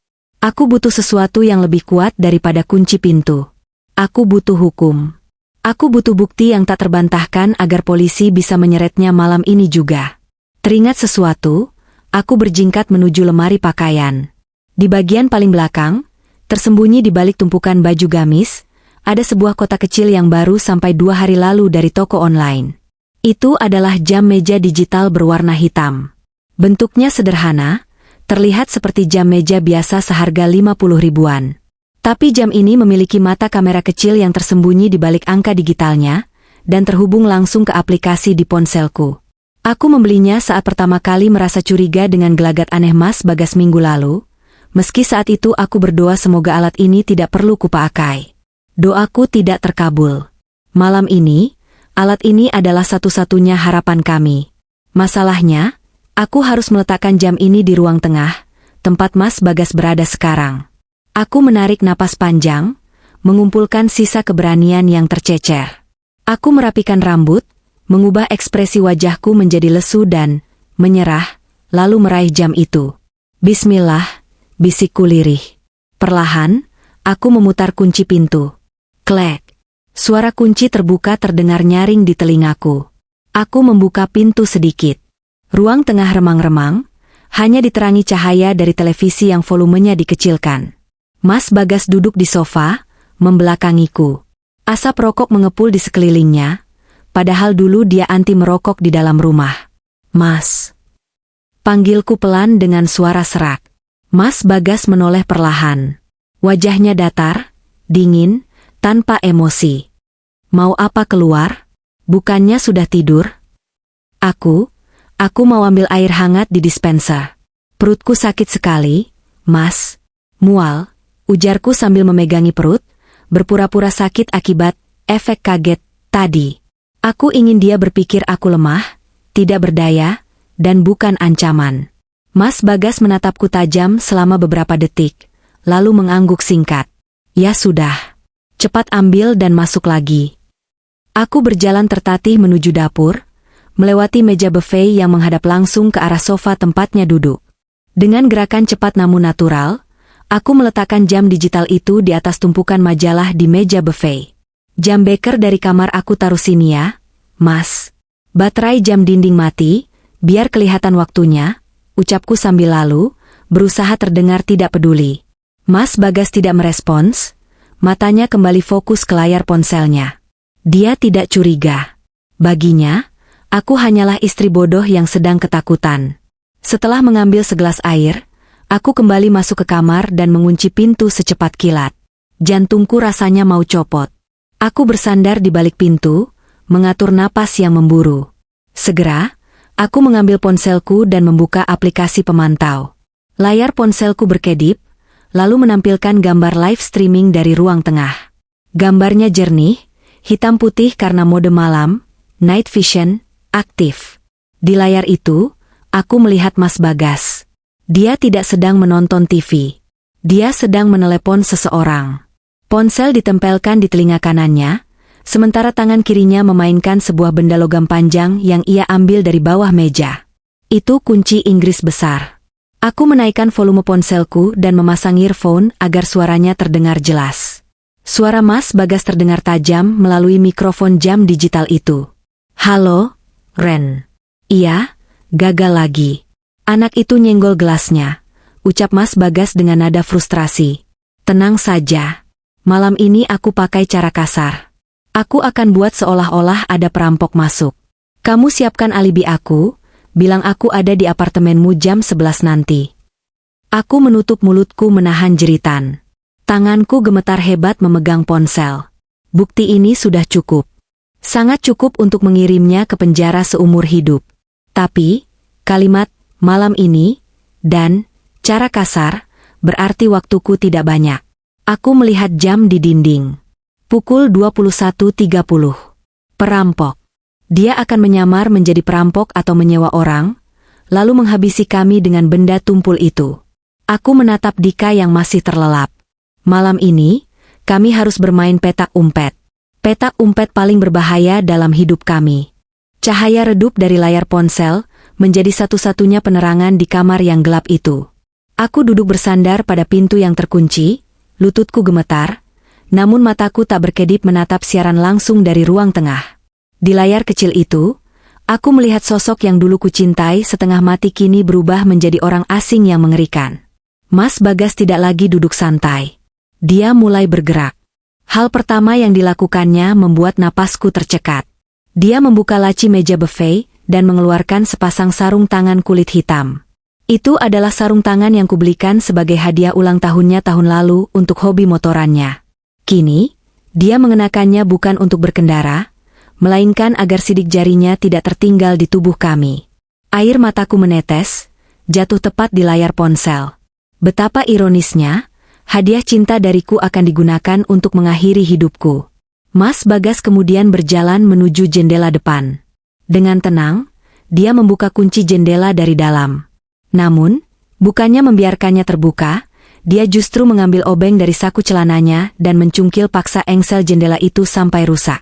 Aku butuh sesuatu yang lebih kuat daripada kunci pintu. Aku butuh hukum. Aku butuh bukti yang tak terbantahkan agar polisi bisa menyeretnya malam ini juga. Teringat sesuatu, aku berjingkat menuju lemari pakaian. Di bagian paling belakang, tersembunyi di balik tumpukan baju gamis, ada sebuah kotak kecil yang baru sampai 2 hari lalu dari toko online. Itu adalah jam meja digital berwarna hitam. Bentuknya sederhana, terlihat seperti jam meja biasa seharga 50 ribuan. Tapi jam ini memiliki mata kamera kecil yang tersembunyi di balik angka digitalnya, dan terhubung langsung ke aplikasi di ponselku. Aku membelinya saat pertama kali merasa curiga dengan gelagat aneh Mas Bagas minggu lalu, meski saat itu aku berdoa semoga alat ini tidak perlu kupakai. Doaku tidak terkabul. Malam ini, alat ini adalah satu-satunya harapan kami. Masalahnya, aku harus meletakkan jam ini di ruang tengah, tempat Mas Bagas berada sekarang. Aku menarik napas panjang, mengumpulkan sisa keberanian yang tercecer. Aku merapikan rambut, mengubah ekspresi wajahku menjadi lesu dan menyerah, lalu meraih jam itu. Bismillah, bisikku lirih. Perlahan, aku memutar kunci pintu. Klek. Suara kunci terbuka terdengar nyaring di telingaku. Aku membuka pintu sedikit. Ruang tengah remang-remang, hanya diterangi cahaya dari televisi yang volumenya dikecilkan. Mas Bagas duduk di sofa, membelakangiku. Asap rokok mengepul di sekelilingnya, padahal dulu dia anti merokok di dalam rumah. Mas. Panggilku pelan dengan suara serak. Mas Bagas menoleh perlahan. Wajahnya datar, dingin, tanpa emosi. Mau apa keluar? Bukannya sudah tidur? Aku mau ambil air hangat di dispenser. Perutku sakit sekali, Mas. Mual, ujarku sambil memegangi perut, berpura-pura sakit akibat efek kaget tadi. Aku ingin dia berpikir aku lemah, tidak berdaya, dan bukan ancaman. Mas Bagas menatapku tajam selama beberapa detik, lalu mengangguk singkat. Ya sudah. Cepat ambil dan masuk lagi. Aku berjalan tertatih menuju dapur, melewati meja buffet yang menghadap langsung ke arah sofa tempatnya duduk. Dengan gerakan cepat namun natural, aku meletakkan jam digital itu di atas tumpukan majalah di meja buffet. Jam beker dari kamar aku taruh sini ya, Mas. Baterai jam dinding mati, biar kelihatan waktunya, ucapku sambil lalu, berusaha terdengar tidak peduli. Mas Bagas tidak merespons, matanya kembali fokus ke layar ponselnya. Dia tidak curiga. Baginya, aku hanyalah istri bodoh yang sedang ketakutan. Setelah mengambil segelas air, aku kembali masuk ke kamar dan mengunci pintu secepat kilat. Jantungku rasanya mau copot. Aku bersandar di balik pintu, mengatur napas yang memburu. Segera, aku mengambil ponselku dan membuka aplikasi pemantau. Layar ponselku berkedip, lalu menampilkan gambar live streaming dari ruang tengah. Gambarnya jernih, hitam putih karena mode malam, night vision, aktif. Di layar itu, aku melihat Mas Bagas. Dia tidak sedang menonton TV. Dia sedang menelepon seseorang. Ponsel ditempelkan di telinga kanannya, sementara tangan kirinya memainkan sebuah benda logam panjang yang ia ambil dari bawah meja. Itu kunci Inggris besar. Aku menaikkan volume ponselku dan memasang earphone agar suaranya terdengar jelas. Suara Mas Bagas terdengar tajam melalui mikrofon jam digital itu. Halo, Ren. Iya, gagal lagi. Anak itu nyenggol gelasnya, ucap Mas Bagas dengan nada frustrasi. Tenang saja. Malam ini aku pakai cara kasar. Aku akan buat seolah-olah ada perampok masuk. Kamu siapkan alibi aku, bilang aku ada di apartemenmu jam 11 nanti. Aku menutup mulutku menahan jeritan. Tanganku gemetar hebat memegang ponsel. Bukti ini sudah cukup. Sangat cukup untuk mengirimnya ke penjara seumur hidup. Tapi, kalimat, malam ini, dan, cara kasar, berarti waktuku tidak banyak. Aku melihat jam di dinding. Pukul 21.30. Perampok. Dia akan menyamar menjadi perampok atau menyewa orang, lalu menghabisi kami dengan benda tumpul itu. Aku menatap Dika yang masih terlelap. Malam ini, kami harus bermain petak umpet. Petak umpet paling berbahaya dalam hidup kami. Cahaya redup dari layar ponsel menjadi satu-satunya penerangan di kamar yang gelap itu. Aku duduk bersandar pada pintu yang terkunci, lututku gemetar, namun mataku tak berkedip menatap siaran langsung dari ruang tengah. Di layar kecil itu, aku melihat sosok yang dulu kucintai setengah mati kini berubah menjadi orang asing yang mengerikan. Mas Bagas tidak lagi duduk santai. Dia mulai bergerak. Hal pertama yang dilakukannya membuat napasku tercekat. Dia membuka laci meja buffet dan mengeluarkan sepasang sarung tangan kulit hitam. Itu adalah sarung tangan yang kubelikan sebagai hadiah ulang tahunnya tahun lalu untuk hobi motorannya. Kini, dia mengenakannya bukan untuk berkendara, melainkan agar sidik jarinya tidak tertinggal di tubuh kami. Air mataku menetes, jatuh tepat di layar ponsel. Betapa ironisnya, hadiah cinta dariku akan digunakan untuk mengakhiri hidupku. Mas Bagas kemudian berjalan menuju jendela depan. Dengan tenang, dia membuka kunci jendela dari dalam. Namun, bukannya membiarkannya terbuka, dia justru mengambil obeng dari saku celananya dan mencungkil paksa engsel jendela itu sampai rusak.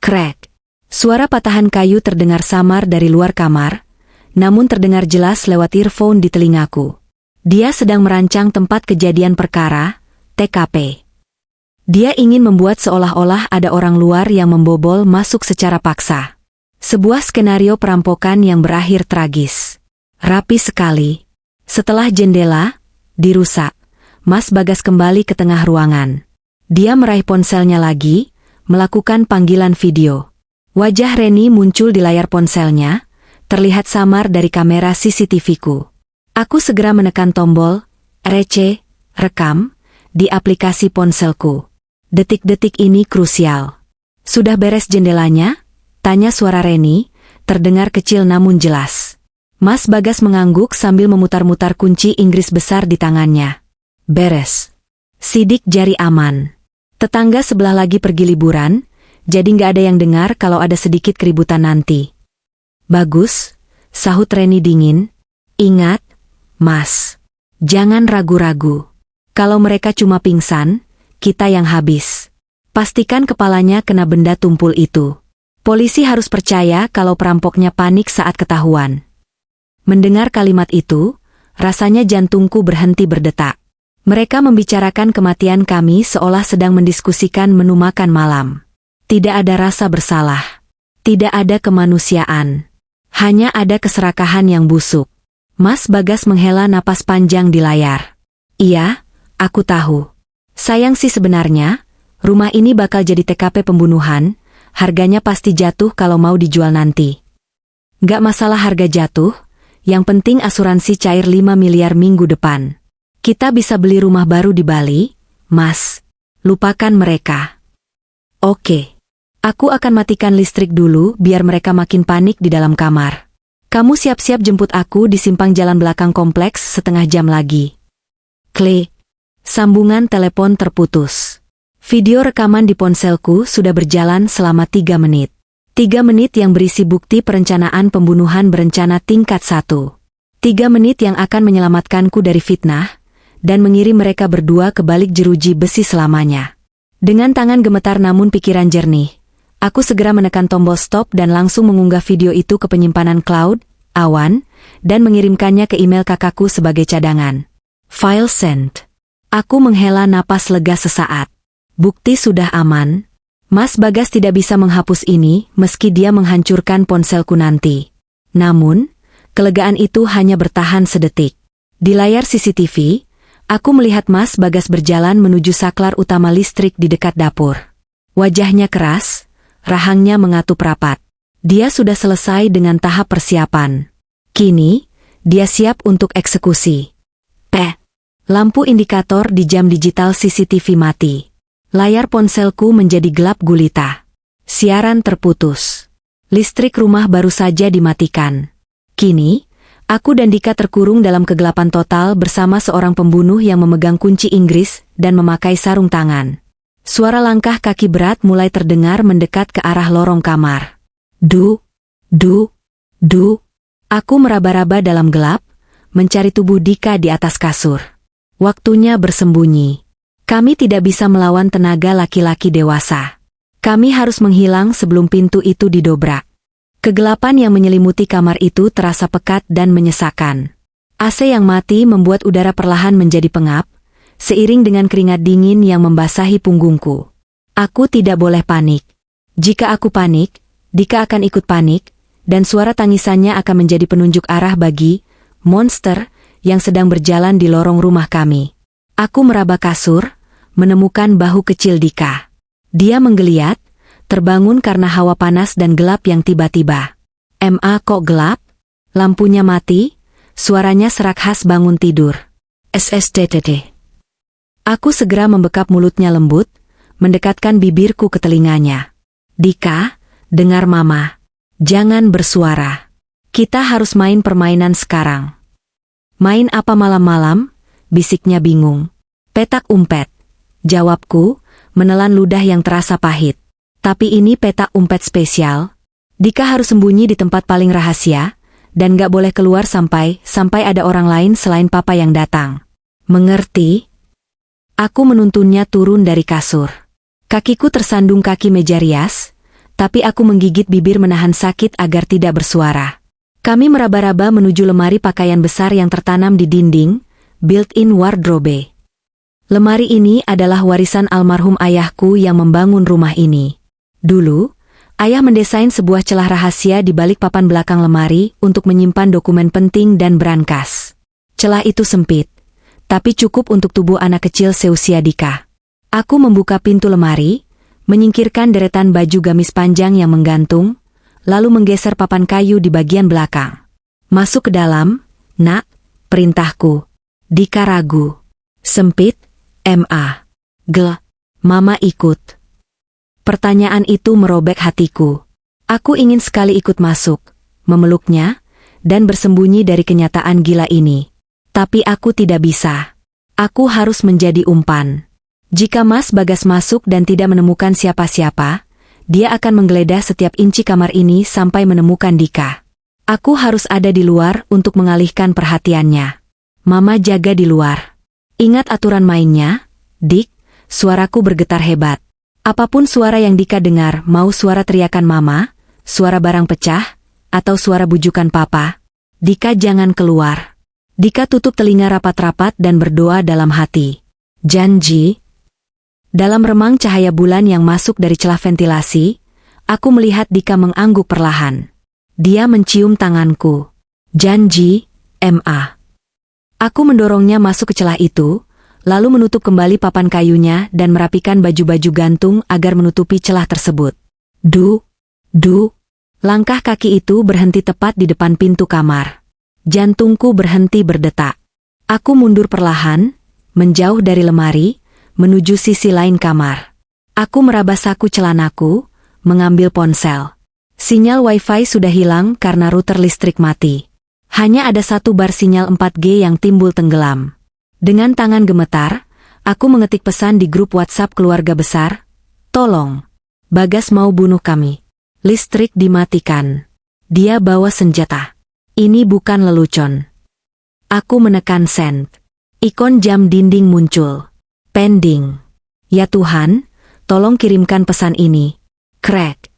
Krek! Suara patahan kayu terdengar samar dari luar kamar, namun terdengar jelas lewat earphone di telingaku. Dia sedang merancang tempat kejadian perkara, TKP. Dia ingin membuat seolah-olah ada orang luar yang membobol masuk secara paksa. Sebuah skenario perampokan yang berakhir tragis. Rapi sekali. Setelah jendela dirusak, Mas Bagas kembali ke tengah ruangan. Dia meraih ponselnya lagi, melakukan panggilan video. Wajah Reni muncul di layar ponselnya, terlihat samar dari kamera CCTV-ku. Aku segera menekan tombol, rekam, di aplikasi ponselku. Detik-detik ini krusial. Sudah beres jendelanya? Tanya suara Reni, terdengar kecil namun jelas. Mas Bagas mengangguk sambil memutar-mutar kunci Inggris besar di tangannya. Beres. Sidik jari aman. Tetangga sebelah lagi pergi liburan, jadi nggak ada yang dengar kalau ada sedikit keributan nanti. Bagus, sahut Reni dingin. Ingat, Mas, jangan ragu-ragu. Kalau mereka cuma pingsan, kita yang habis. Pastikan kepalanya kena benda tumpul itu. Polisi harus percaya kalau perampoknya panik saat ketahuan. Mendengar kalimat itu, rasanya jantungku berhenti berdetak. Mereka membicarakan kematian kami seolah sedang mendiskusikan menu makan malam. Tidak ada rasa bersalah. Tidak ada kemanusiaan. Hanya ada keserakahan yang busuk. Mas Bagas menghela napas panjang di layar. Iya, aku tahu. Sayang sih sebenarnya, rumah ini bakal jadi TKP pembunuhan, harganya pasti jatuh kalau mau dijual nanti. Gak masalah harga jatuh, yang penting asuransi cair 5 miliar minggu depan. Kita bisa beli rumah baru di Bali, Mas. Lupakan mereka. Oke. Aku akan matikan listrik dulu biar mereka makin panik di dalam kamar. Kamu siap-siap jemput aku di simpang jalan belakang kompleks setengah jam lagi. Klik. Sambungan telepon terputus. Video rekaman di ponselku sudah berjalan selama 3 menit. 3 menit yang berisi bukti perencanaan pembunuhan berencana tingkat 1. 3 menit yang akan menyelamatkanku dari fitnah, dan mengirim mereka berdua ke balik jeruji besi selamanya. Dengan tangan gemetar namun pikiran jernih, aku segera menekan tombol stop dan langsung mengunggah video itu ke penyimpanan cloud, awan, dan mengirimkannya ke email kakakku sebagai cadangan. File sent. Aku menghela napas lega sesaat. Bukti sudah aman. Mas Bagas tidak bisa menghapus ini meski dia menghancurkan ponselku nanti. Namun, kelegaan itu hanya bertahan sedetik. Di layar CCTV, aku melihat Mas Bagas berjalan menuju saklar utama listrik di dekat dapur. Wajahnya keras, rahangnya mengatup rapat. Dia sudah selesai dengan tahap persiapan. Kini, dia siap untuk eksekusi. Lampu indikator di jam digital CCTV mati. Layar ponselku menjadi gelap gulita. Siaran terputus. Listrik rumah baru saja dimatikan. Kini, Aku dan Dika terkurung dalam kegelapan total bersama seorang pembunuh yang memegang kunci Inggris dan memakai sarung tangan. Suara langkah kaki berat mulai terdengar mendekat ke arah lorong kamar. Du, du, du. Aku meraba-raba dalam gelap, mencari tubuh Dika di atas kasur. Waktunya bersembunyi. Kami tidak bisa melawan tenaga laki-laki dewasa. Kami harus menghilang sebelum pintu itu didobrak. Kegelapan yang menyelimuti kamar itu terasa pekat dan menyesakan. AC yang mati membuat udara perlahan menjadi pengap, seiring dengan keringat dingin yang membasahi punggungku. Aku tidak boleh panik. Jika aku panik, Dika akan ikut panik, dan suara tangisannya akan menjadi penunjuk arah bagi monster yang sedang berjalan di lorong rumah kami. Aku meraba kasur, menemukan bahu kecil Dika. Dia menggeliat, terbangun karena hawa panas dan gelap yang tiba-tiba. Kok gelap? Lampunya mati? Suaranya serak khas bangun tidur. SSTTT. Aku segera membekap mulutnya lembut, mendekatkan bibirku ke telinganya. Dika, dengar mama. Jangan bersuara. Kita harus main permainan sekarang. Main apa malam-malam? Bisiknya bingung. Petak umpet. Jawabku, menelan ludah yang terasa pahit. Tapi ini petak umpet spesial. Dika harus sembunyi di tempat paling rahasia, dan gak boleh keluar sampai ada orang lain selain papa yang datang. Mengerti? Aku menuntunnya turun dari kasur. Kakiku tersandung kaki meja rias, tapi aku menggigit bibir menahan sakit agar tidak bersuara. Kami meraba-raba menuju lemari pakaian besar yang tertanam di dinding, built-in wardrobe. Lemari ini adalah warisan almarhum ayahku yang membangun rumah ini. Dulu, ayah mendesain sebuah celah rahasia di balik papan belakang lemari untuk menyimpan dokumen penting dan brankas. Celah itu sempit, tapi cukup untuk tubuh anak kecil seusia Dika. Aku membuka pintu lemari, menyingkirkan deretan baju gamis panjang yang menggantung, lalu menggeser papan kayu di bagian belakang. Masuk ke dalam, nak, perintahku. Dika ragu. Sempit, Mama ikut. Pertanyaan itu merobek hatiku. Aku ingin sekali ikut masuk, memeluknya, dan bersembunyi dari kenyataan gila ini. Tapi aku tidak bisa. Aku harus menjadi umpan. Jika Mas Bagas masuk dan tidak menemukan siapa-siapa, dia akan menggeledah setiap inci kamar ini sampai menemukan Dika. Aku harus ada di luar untuk mengalihkan perhatiannya. Mama jaga di luar. Ingat aturan mainnya, Dik, suaraku bergetar hebat. Apapun suara yang Dika dengar, mau suara teriakan mama, suara barang pecah, atau suara bujukan papa, Dika jangan keluar. Dika tutup telinga rapat-rapat dan berdoa dalam hati. Janji. Dalam remang cahaya bulan yang masuk dari celah ventilasi, aku melihat Dika mengangguk perlahan. Dia mencium tanganku. Janji, Aku mendorongnya masuk ke celah itu, lalu menutup kembali papan kayunya dan merapikan baju-baju gantung agar menutupi celah tersebut. Du. Langkah kaki itu berhenti tepat di depan pintu kamar. Jantungku berhenti berdetak. Aku mundur perlahan, menjauh dari lemari, menuju sisi lain kamar. Aku meraba saku celanaku, mengambil ponsel. Sinyal wifi sudah hilang karena router listrik mati. Hanya ada satu bar sinyal 4G yang timbul tenggelam. Dengan tangan gemetar, aku mengetik pesan di grup WhatsApp keluarga besar. Tolong, Bagas mau bunuh kami. Listrik dimatikan. Dia bawa senjata. Ini bukan lelucon. Aku menekan send. Ikon jam dinding muncul. Pending. Ya Tuhan, tolong kirimkan pesan ini. Krek.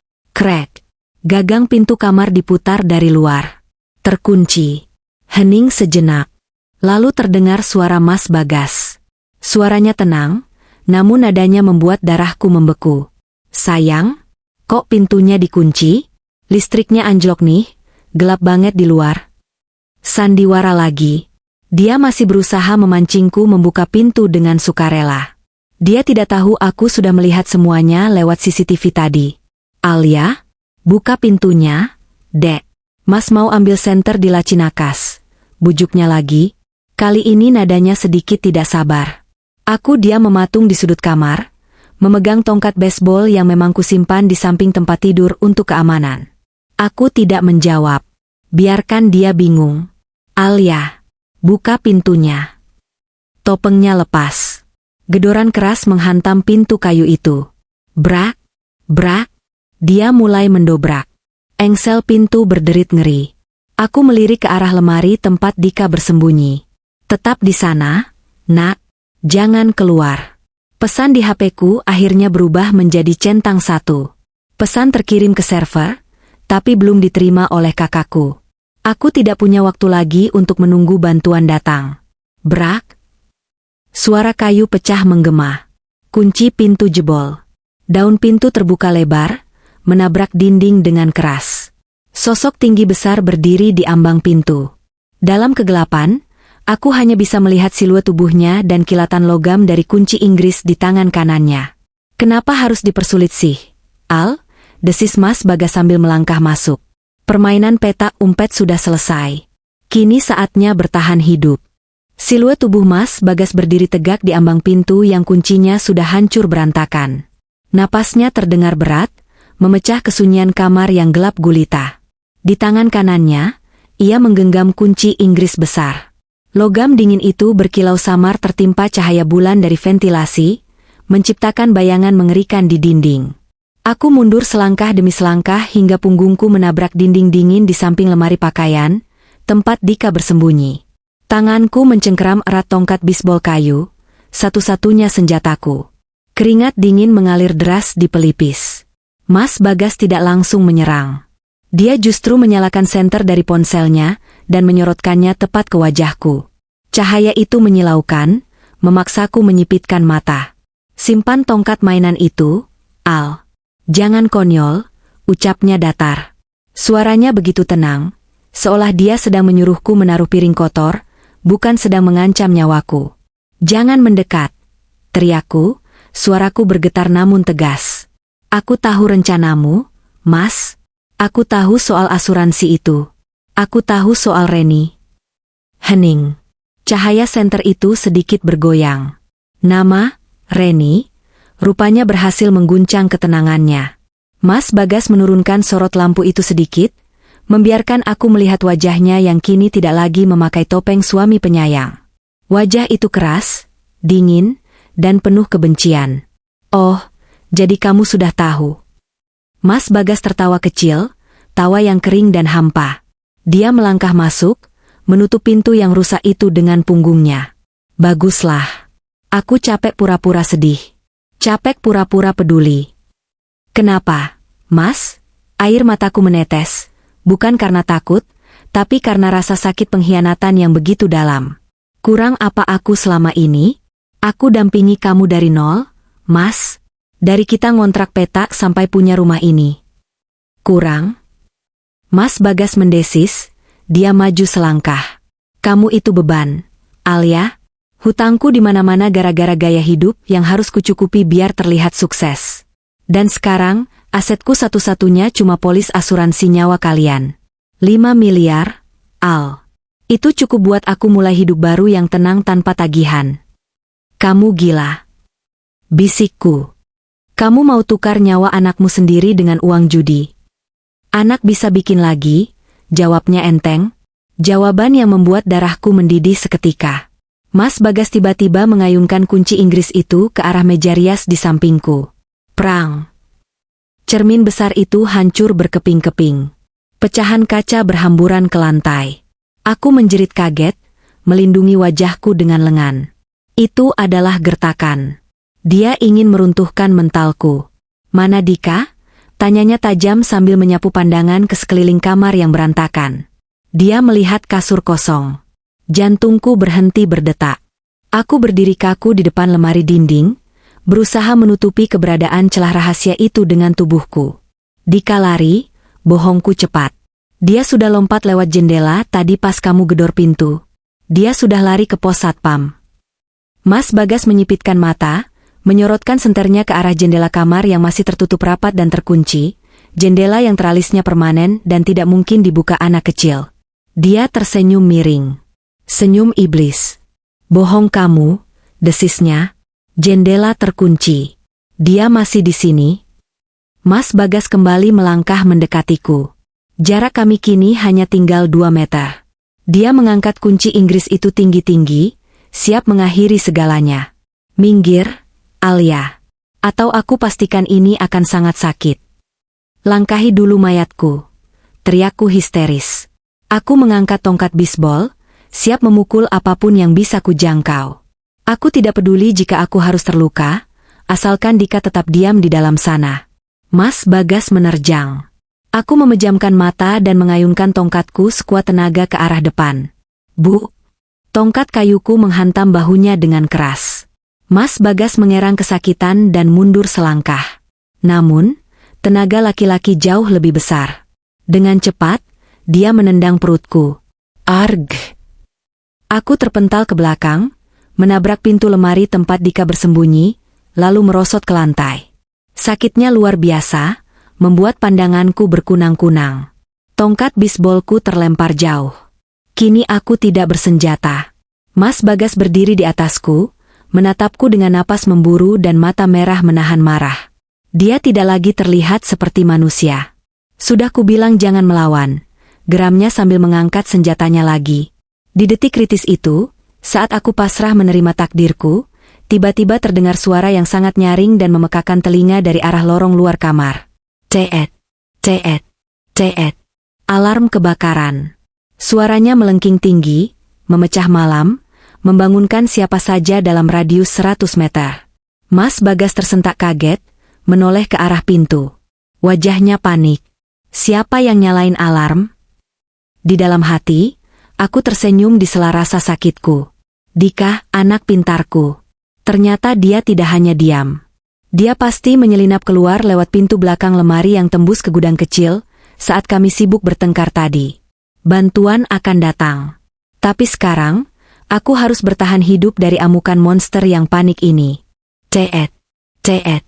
Gagang pintu kamar diputar dari luar. Terkunci. Hening sejenak. Lalu terdengar suara Mas Bagas. Suaranya tenang, namun nadanya membuat darahku membeku. Sayang, kok pintunya dikunci? Listriknya anjlok nih, gelap banget di luar. Sandiwara lagi. Dia masih berusaha memancingku membuka pintu dengan sukarela. Dia tidak tahu aku sudah melihat semuanya lewat CCTV tadi. Alia, buka pintunya, Dek. Mas mau ambil senter di laci nakas. Bujuknya lagi. Kali ini nadanya sedikit tidak sabar. Aku diam mematung di sudut kamar, memegang tongkat baseball yang memang kusimpan di samping tempat tidur untuk keamanan. Aku tidak menjawab. Biarkan dia bingung. Alia, buka pintunya. Topengnya lepas. Gedoran keras menghantam pintu kayu itu. Brak, brak, dia mulai mendobrak. Engsel pintu berderit ngeri. Aku melirik ke arah lemari tempat Dika bersembunyi. Tetap di sana, nak, jangan keluar. Pesan di HP-ku akhirnya berubah menjadi centang 1. Pesan terkirim ke server, tapi belum diterima oleh kakakku. Aku tidak punya waktu lagi untuk menunggu bantuan datang. Brak. Suara kayu pecah menggema. Kunci pintu jebol. Daun pintu terbuka lebar, menabrak dinding dengan keras. Sosok tinggi besar berdiri di ambang pintu. Dalam kegelapan, aku hanya bisa melihat siluet tubuhnya dan kilatan logam dari kunci Inggris di tangan kanannya. Kenapa harus dipersulit sih, Al? Desis Mas Bagas sambil melangkah masuk. Permainan petak umpet sudah selesai. Kini saatnya bertahan hidup. Siluet tubuh Mas Bagas berdiri tegak di ambang pintu yang kuncinya sudah hancur berantakan. Napasnya terdengar berat, memecah kesunyian kamar yang gelap gulita. Di tangan kanannya, ia menggenggam kunci Inggris besar. Logam dingin itu berkilau samar tertimpa cahaya bulan dari ventilasi, menciptakan bayangan mengerikan di dinding. Aku mundur selangkah demi selangkah hingga punggungku menabrak dinding dingin di samping lemari pakaian, tempat Dika bersembunyi. Tanganku mencengkeram erat tongkat bisbol kayu, satu-satunya senjataku. Keringat dingin mengalir deras di pelipis. Mas Bagas tidak langsung menyerang. Dia justru menyalakan senter dari ponselnya dan menyorotkannya tepat ke wajahku. Cahaya itu menyilaukan, memaksaku menyipitkan mata. Simpan tongkat mainan itu, Al. Jangan konyol, ucapnya datar. Suaranya begitu tenang, seolah dia sedang menyuruhku menaruh piring kotor, bukan sedang mengancam nyawaku. Jangan mendekat, teriakku, suaraku bergetar namun tegas. Aku tahu rencanamu, Mas. Aku tahu soal asuransi itu. Aku tahu soal Reni. Hening. Cahaya senter itu sedikit bergoyang. Nama, Reni, rupanya berhasil mengguncang ketenangannya. Mas Bagas menurunkan sorot lampu itu sedikit, membiarkan aku melihat wajahnya yang kini tidak lagi memakai topeng suami penyayang. Wajah itu keras, dingin, dan penuh kebencian. Oh, jadi kamu sudah tahu. Mas Bagas tertawa kecil, tawa yang kering dan hampa. Dia melangkah masuk, menutup pintu yang rusak itu dengan punggungnya. Baguslah. Aku capek pura-pura sedih. Capek pura-pura peduli. Kenapa, Mas? Air mataku menetes, bukan karena takut, tapi karena rasa sakit pengkhianatan yang begitu dalam. Kurang apa aku selama ini? Aku dampingi kamu dari nol, Mas. Dari kita ngontrak petak sampai punya rumah ini. Kurang? Mas Bagas mendesis, dia maju selangkah. Kamu itu beban, Alia. Hutangku di mana-mana gara-gara gaya hidup yang harus kucukupi biar terlihat sukses. Dan sekarang, asetku satu-satunya cuma polis asuransi nyawa kalian. 5 miliar, Al. Itu cukup buat aku mulai hidup baru yang tenang tanpa tagihan. Kamu gila. Bisikku. Kamu mau tukar nyawa anakmu sendiri dengan uang judi. Anak bisa bikin lagi, jawabnya enteng. Jawaban yang membuat darahku mendidih seketika. Mas Bagas tiba-tiba mengayunkan kunci Inggris itu ke arah meja rias di sampingku. Prang. Cermin besar itu hancur berkeping-keping. Pecahan kaca berhamburan ke lantai. Aku menjerit kaget, melindungi wajahku dengan lengan. Itu adalah gertakan. Dia ingin meruntuhkan mentalku. Mana Dika? Tanyanya tajam sambil menyapu pandangan ke sekeliling kamar yang berantakan. Dia melihat kasur kosong. Jantungku berhenti berdetak. Aku berdiri kaku di depan lemari dinding, berusaha menutupi keberadaan celah rahasia itu dengan tubuhku. Dika lari, bohongku cepat. Dia sudah lompat lewat jendela tadi pas kamu gedor pintu. Dia sudah lari ke pos satpam. Mas Bagas menyipitkan mata, menyorotkan senternya ke arah jendela kamar yang masih tertutup rapat dan terkunci, jendela yang teralisnya permanen dan tidak mungkin dibuka anak kecil. Dia tersenyum miring. Senyum iblis. Bohong kamu, desisnya. Jendela terkunci. Dia masih di sini. Mas Bagas kembali melangkah mendekatiku. Jarak kami kini hanya tinggal 2 meter. Dia mengangkat kunci Inggris itu tinggi-tinggi, siap mengakhiri segalanya. Minggir, Alia. Atau aku pastikan ini akan sangat sakit. Langkahi dulu mayatku. Teriakku histeris. Aku mengangkat tongkat bisbol, siap memukul apapun yang bisa kujangkau. Aku tidak peduli jika aku harus terluka, asalkan Dika tetap diam di dalam sana. Mas Bagas menerjang. Aku memejamkan mata dan mengayunkan tongkatku sekuat tenaga ke arah depan. Bu! Tongkat kayuku menghantam bahunya dengan keras. Mas Bagas mengerang kesakitan dan mundur selangkah. Namun, tenaga laki-laki jauh lebih besar. Dengan cepat, dia menendang perutku. Arg! Aku terpental ke belakang, menabrak pintu lemari tempat Dika bersembunyi, lalu merosot ke lantai. Sakitnya luar biasa, membuat pandanganku berkunang-kunang. Tongkat bisbolku terlempar jauh. Kini aku tidak bersenjata. Mas Bagas berdiri di atasku, menatapku dengan napas memburu dan mata merah menahan marah. Dia tidak lagi terlihat seperti manusia. Sudah kubilang jangan melawan, geramnya sambil mengangkat senjatanya lagi. Di detik kritis itu, saat aku pasrah menerima takdirku, tiba-tiba terdengar suara yang sangat nyaring dan memekakan telinga dari arah lorong luar kamar. Ceet, ceet, ceet. Alarm kebakaran. Suaranya melengking tinggi, memecah malam, membangunkan siapa saja dalam radius 100 meter. Mas Bagas tersentak kaget, menoleh ke arah pintu. Wajahnya panik. Siapa yang nyalain alarm? Di dalam hati, aku tersenyum di sela rasa sakitku. Dika, anak pintarku. Ternyata dia tidak hanya diam. Dia pasti menyelinap keluar lewat pintu belakang lemari yang tembus ke gudang kecil, saat kami sibuk bertengkar tadi. Bantuan akan datang. Tapi sekarang, aku harus bertahan hidup dari amukan monster yang panik ini. Ceet, ceet,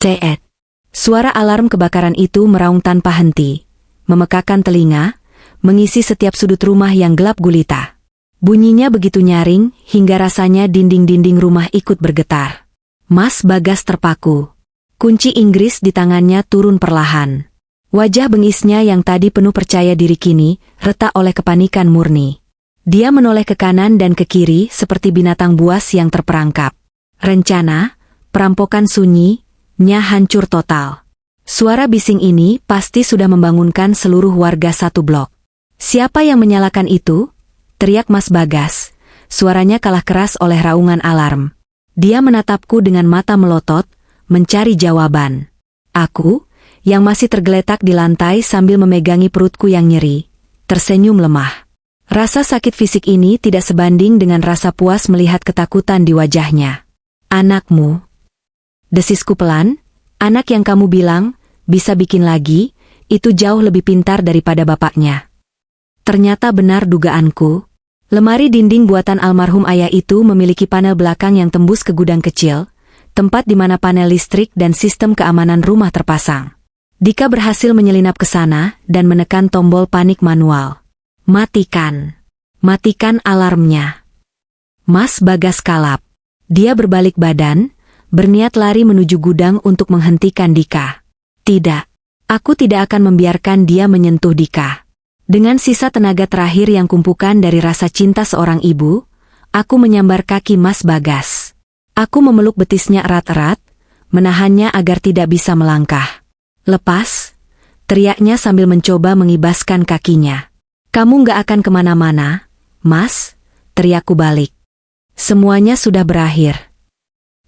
ceet. Suara alarm kebakaran itu meraung tanpa henti, memekakan telinga, mengisi setiap sudut rumah yang gelap gulita. Bunyinya begitu nyaring, hingga rasanya dinding-dinding rumah ikut bergetar. Mas Bagas terpaku. Kunci Inggris di tangannya turun perlahan. Wajah bengisnya yang tadi penuh percaya diri kini, retak oleh kepanikan murni. Dia menoleh ke kanan dan ke kiri seperti binatang buas yang terperangkap. Rencana, perampokan sunyi, nya hancur total. Suara bising ini pasti sudah membangunkan seluruh warga satu blok. Siapa yang menyalakan itu? Teriak Mas Bagas. Suaranya kalah keras oleh raungan alarm. Dia menatapku dengan mata melotot, mencari jawaban. Aku, yang masih tergeletak di lantai sambil memegangi perutku yang nyeri, tersenyum lemah. Rasa sakit fisik ini tidak sebanding dengan rasa puas melihat ketakutan di wajahnya. Anakmu. Desisku pelan, anak yang kamu bilang, bisa bikin lagi, itu jauh lebih pintar daripada bapaknya. Ternyata benar dugaanku. Lemari dinding buatan almarhum ayah itu memiliki panel belakang yang tembus ke gudang kecil, tempat di mana panel listrik dan sistem keamanan rumah terpasang. Dika berhasil menyelinap ke sana dan menekan tombol panik manual. Matikan. Matikan alarmnya. Mas Bagas kalap. Dia berbalik badan, berniat lari menuju gudang untuk menghentikan Dika. Tidak. Aku tidak akan membiarkan dia menyentuh Dika. Dengan sisa tenaga terakhir yang kumpukan dari rasa cinta seorang ibu, aku menyambar kaki Mas Bagas. Aku memeluk betisnya erat-erat, menahannya agar tidak bisa melangkah. Lepas, teriaknya sambil mencoba mengibaskan kakinya. Kamu nggak akan kemana-mana, Mas, teriakku balik. Semuanya sudah berakhir.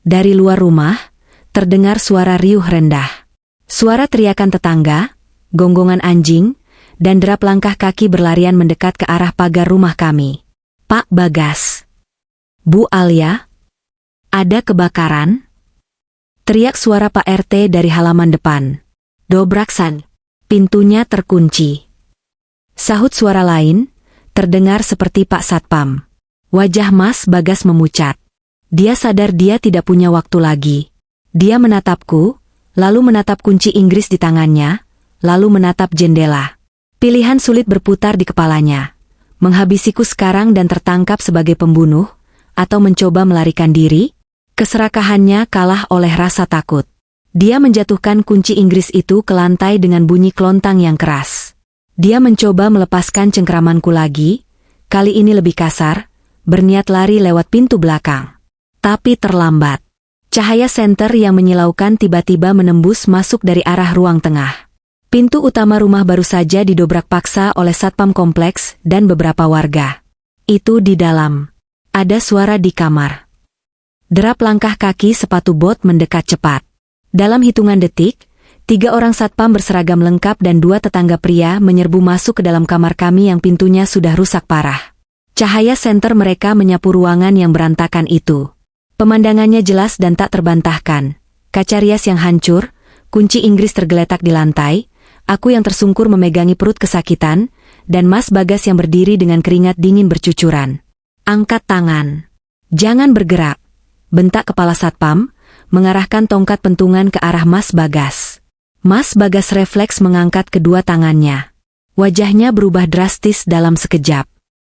Dari luar rumah, terdengar suara riuh rendah. Suara teriakan tetangga, gonggongan anjing, dan derap langkah kaki berlarian mendekat ke arah pagar rumah kami. Pak Bagas. Bu Alia. Ada kebakaran? Teriak suara Pak RT dari halaman depan. Dobraksan. Pintunya terkunci. Sahut suara lain, terdengar seperti Pak Satpam. Wajah Mas Bagas memucat. Dia sadar dia tidak punya waktu lagi. Dia menatapku, lalu menatap kunci Inggris di tangannya, lalu menatap jendela. Pilihan sulit berputar di kepalanya. Menghabisiku sekarang dan tertangkap sebagai pembunuh, atau mencoba melarikan diri? Keserakahannya kalah oleh rasa takut. Dia menjatuhkan kunci Inggris itu ke lantai dengan bunyi klontang yang keras. Dia mencoba melepaskan cengkeramanku lagi, kali ini lebih kasar, berniat lari lewat pintu belakang. Tapi terlambat. Cahaya senter yang menyilaukan tiba-tiba menembus masuk dari arah ruang tengah. Pintu utama rumah baru saja didobrak paksa oleh satpam kompleks dan beberapa warga. Itu di dalam. Ada suara di kamar. Derap langkah kaki sepatu bot mendekat cepat. Dalam hitungan detik, 3 orang satpam berseragam lengkap dan 2 tetangga pria menyerbu masuk ke dalam kamar kami yang pintunya sudah rusak parah. Cahaya senter mereka menyapu ruangan yang berantakan itu. Pemandangannya jelas dan tak terbantahkan. Kaca rias yang hancur, kunci Inggris tergeletak di lantai, aku yang tersungkur memegangi perut kesakitan, dan Mas Bagas yang berdiri dengan keringat dingin bercucuran. Angkat tangan. Jangan bergerak. Bentak kepala satpam, mengarahkan tongkat pentungan ke arah Mas Bagas. Mas Bagas refleks mengangkat kedua tangannya. Wajahnya berubah drastis dalam sekejap.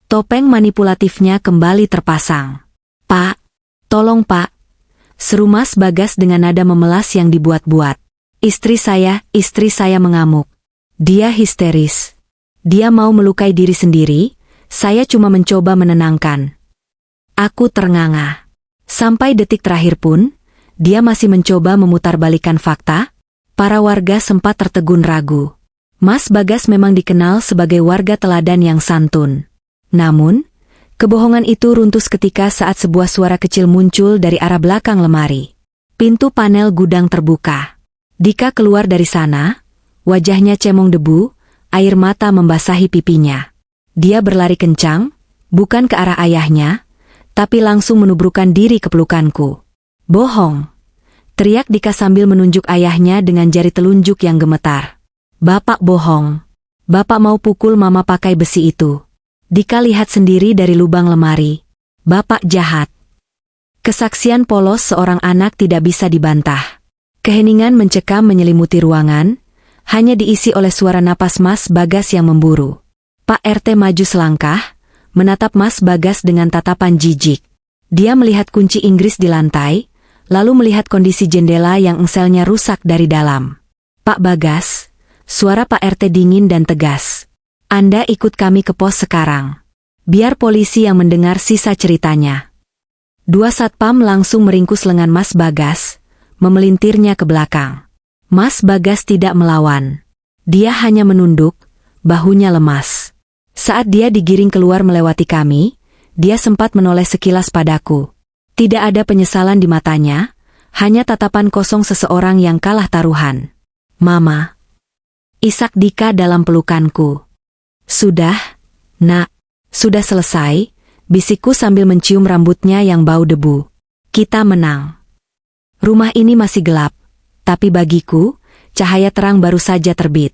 Topeng manipulatifnya kembali terpasang. "Pak, tolong Pak," seru Mas Bagas dengan nada memelas yang dibuat-buat. Istri saya mengamuk. Dia histeris. Dia mau melukai diri sendiri, saya cuma mencoba menenangkan." Aku ternganga. Sampai detik terakhir pun, dia masih mencoba memutarbalikkan fakta. Para warga sempat tertegun ragu. Mas Bagas memang dikenal sebagai warga teladan yang santun. Namun, kebohongan itu runtuh ketika saat sebuah suara kecil muncul dari arah belakang lemari. Pintu panel gudang terbuka. Dika keluar dari sana, wajahnya cemong debu, air mata membasahi pipinya. Dia berlari kencang, bukan ke arah ayahnya, tapi langsung menubrukkan diri ke pelukanku. "Bohong!" teriak Dika sambil menunjuk ayahnya dengan jari telunjuk yang gemetar. "Bapak bohong. Bapak mau pukul mama pakai besi itu." Dika lihat sendiri dari lubang lemari. "Bapak jahat." Kesaksian polos seorang anak tidak bisa dibantah. Keheningan mencekam menyelimuti ruangan, hanya diisi oleh suara napas Mas Bagas yang memburu. Pak RT maju selangkah, menatap Mas Bagas dengan tatapan jijik. Dia melihat kunci Inggris di lantai, lalu melihat kondisi jendela yang engselnya rusak dari dalam. "Pak Bagas," suara Pak RT dingin dan tegas. "Anda ikut kami ke pos sekarang. Biar polisi yang mendengar sisa ceritanya." 2 satpam langsung meringkus lengan Mas Bagas, memelintirnya ke belakang. Mas Bagas tidak melawan. Dia hanya menunduk, bahunya lemas. Saat dia digiring keluar melewati kami, dia sempat menoleh sekilas padaku. Tidak ada penyesalan di matanya, hanya tatapan kosong seseorang yang kalah taruhan. "Mama." Isak Dika dalam pelukanku. "Sudah, Nak. Sudah selesai," bisikku sambil mencium rambutnya yang bau debu. "Kita menang." Rumah ini masih gelap, tapi bagiku, cahaya terang baru saja terbit.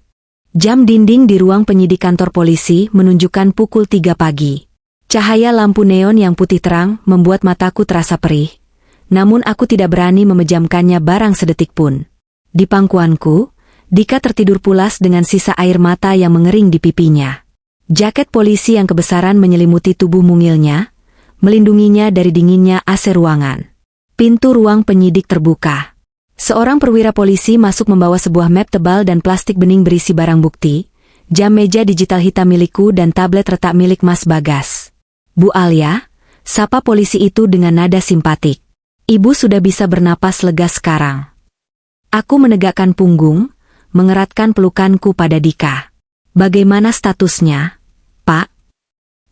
Jam dinding di ruang penyidik kantor polisi menunjukkan pukul 3 pagi. Cahaya lampu neon yang putih terang membuat mataku terasa perih, namun aku tidak berani memejamkannya barang sedetik pun. Di pangkuanku, Dika tertidur pulas dengan sisa air mata yang mengering di pipinya. Jaket polisi yang kebesaran menyelimuti tubuh mungilnya, melindunginya dari dinginnya AC ruangan. Pintu ruang penyidik terbuka. Seorang perwira polisi masuk membawa sebuah map tebal dan plastik bening berisi barang bukti, jam meja digital hitam milikku dan tablet retak milik Mas Bagas. "Bu Alia," sapa polisi itu dengan nada simpatik. "Ibu sudah bisa bernapas lega sekarang." Aku menegakkan punggung, mengeratkan pelukanku pada Dika. "Bagaimana statusnya, Pak?"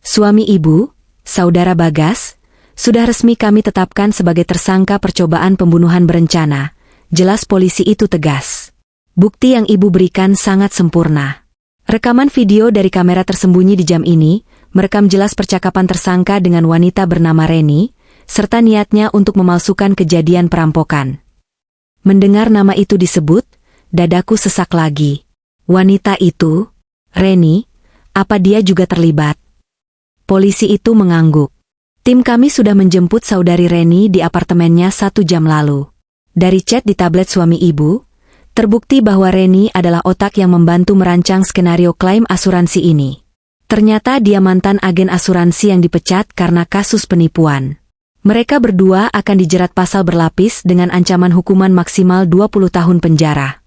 "Suami ibu, saudara Bagas, sudah resmi kami tetapkan sebagai tersangka percobaan pembunuhan berencana," jelas polisi itu tegas. "Bukti yang ibu berikan sangat sempurna. Rekaman video dari kamera tersembunyi di jam ini merekam jelas percakapan tersangka dengan wanita bernama Reni, serta niatnya untuk memalsukan kejadian perampokan." Mendengar nama itu disebut, dadaku sesak lagi. Wanita itu, Reni, apa dia juga terlibat? Polisi itu mengangguk. "Tim kami sudah menjemput saudari Reni di apartemennya 1 jam lalu. Dari chat di tablet suami ibu, terbukti bahwa Reni adalah otak yang membantu merancang skenario klaim asuransi ini. Ternyata dia mantan agen asuransi yang dipecat karena kasus penipuan. Mereka berdua akan dijerat pasal berlapis dengan ancaman hukuman maksimal 20 tahun penjara."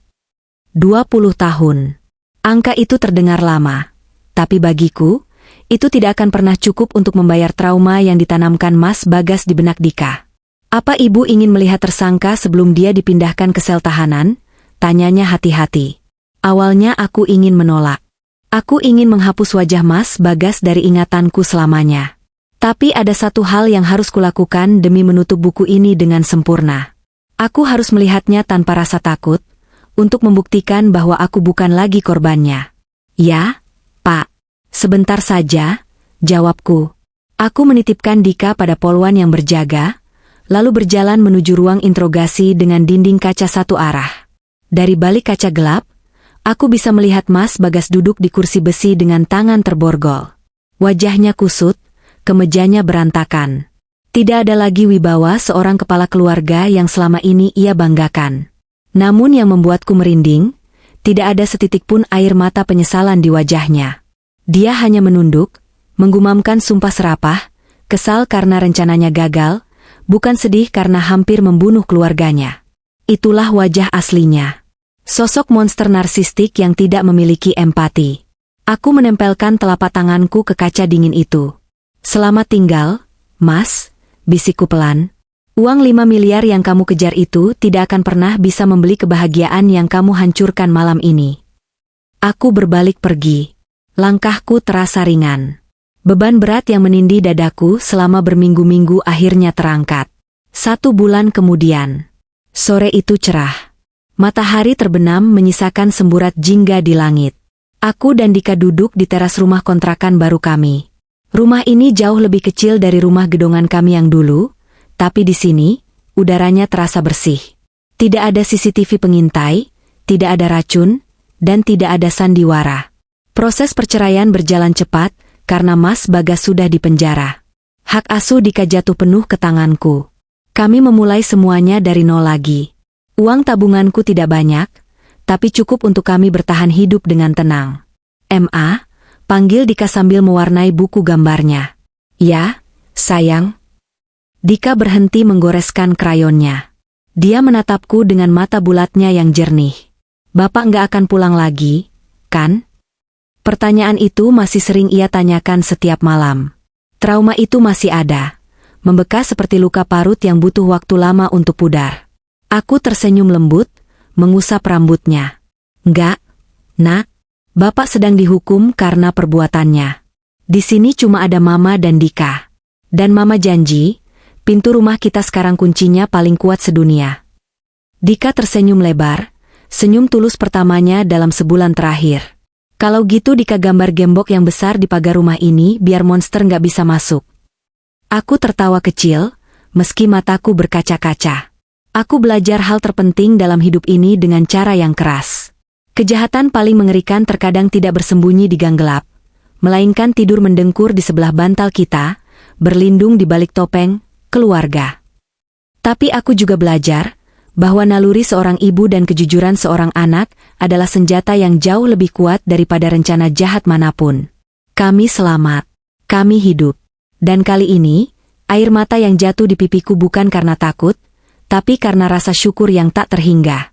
20 tahun. Angka itu terdengar lama. Tapi bagiku, itu tidak akan pernah cukup untuk membayar trauma yang ditanamkan Mas Bagas di benak Dika. Apa ibu ingin melihat tersangka sebelum dia dipindahkan ke sel tahanan? Tanyanya hati-hati. Awalnya aku ingin menolak. Aku ingin menghapus wajah Mas Bagas dari ingatanku selamanya. Tapi ada satu hal yang harus kulakukan demi menutup buku ini dengan sempurna. Aku harus melihatnya tanpa rasa takut, untuk membuktikan bahwa aku bukan lagi korbannya. Ya, Pak. Sebentar saja, jawabku. Aku menitipkan Dika pada polwan yang berjaga, lalu berjalan menuju ruang interogasi dengan dinding kaca satu arah. Dari balik kaca gelap, aku bisa melihat Mas Bagas duduk di kursi besi dengan tangan terborgol. Wajahnya kusut, kemejanya berantakan. Tidak ada lagi wibawa seorang kepala keluarga yang selama ini ia banggakan. Namun yang membuatku merinding, tidak ada setitik pun air mata penyesalan di wajahnya. Dia hanya menunduk, menggumamkan sumpah serapah, kesal karena rencananya gagal, bukan sedih karena hampir membunuh keluarganya. Itulah wajah aslinya. Sosok monster narsistik yang tidak memiliki empati. Aku menempelkan telapak tanganku ke kaca dingin itu. Selamat tinggal, Mas, bisikku pelan. Uang 5 miliar yang kamu kejar itu tidak akan pernah bisa membeli kebahagiaan yang kamu hancurkan malam ini. Aku berbalik pergi. Langkahku terasa ringan. Beban berat yang menindih dadaku selama berminggu-minggu akhirnya terangkat. 1 bulan kemudian. Sore itu cerah. Matahari terbenam menyisakan semburat jingga di langit. Aku dan Dika duduk di teras rumah kontrakan baru kami. Rumah ini jauh lebih kecil dari rumah gedongan kami yang dulu, tapi di sini, udaranya terasa bersih. Tidak ada CCTV pengintai, tidak ada racun, dan tidak ada sandiwara. Proses perceraian berjalan cepat, karena Mas Bagas sudah dipenjara. Hak asuh Dika jatuh penuh ke tanganku. Kami memulai semuanya dari nol lagi. Uang tabunganku tidak banyak, tapi cukup untuk kami bertahan hidup dengan tenang. Ma, panggil Dika sambil mewarnai buku gambarnya. Ya, sayang. Dika berhenti menggoreskan krayonnya. Dia menatapku dengan mata bulatnya yang jernih. Bapak nggak akan pulang lagi, kan? Pertanyaan itu masih sering ia tanyakan setiap malam. Trauma itu masih ada, membekas seperti luka parut yang butuh waktu lama untuk pudar. Aku tersenyum lembut, mengusap rambutnya. Enggak, Nak. Bapak sedang dihukum karena perbuatannya. Di sini cuma ada Mama dan Dika. Dan Mama janji, pintu rumah kita sekarang kuncinya paling kuat sedunia. Dika tersenyum lebar, senyum tulus pertamanya dalam sebulan terakhir. Kalau gitu Dika gambar gembok yang besar di pagar rumah ini biar monster nggak bisa masuk. Aku tertawa kecil, meski mataku berkaca-kaca. Aku belajar hal terpenting dalam hidup ini dengan cara yang keras. Kejahatan paling mengerikan terkadang tidak bersembunyi di gang gelap, melainkan tidur mendengkur di sebelah bantal kita, berlindung di balik topeng keluarga. Tapi aku juga belajar bahwa naluri seorang ibu dan kejujuran seorang anak adalah senjata yang jauh lebih kuat daripada rencana jahat manapun. Kami selamat. Kami hidup. Dan kali ini, air mata yang jatuh di pipiku bukan karena takut, tapi karena rasa syukur yang tak terhingga.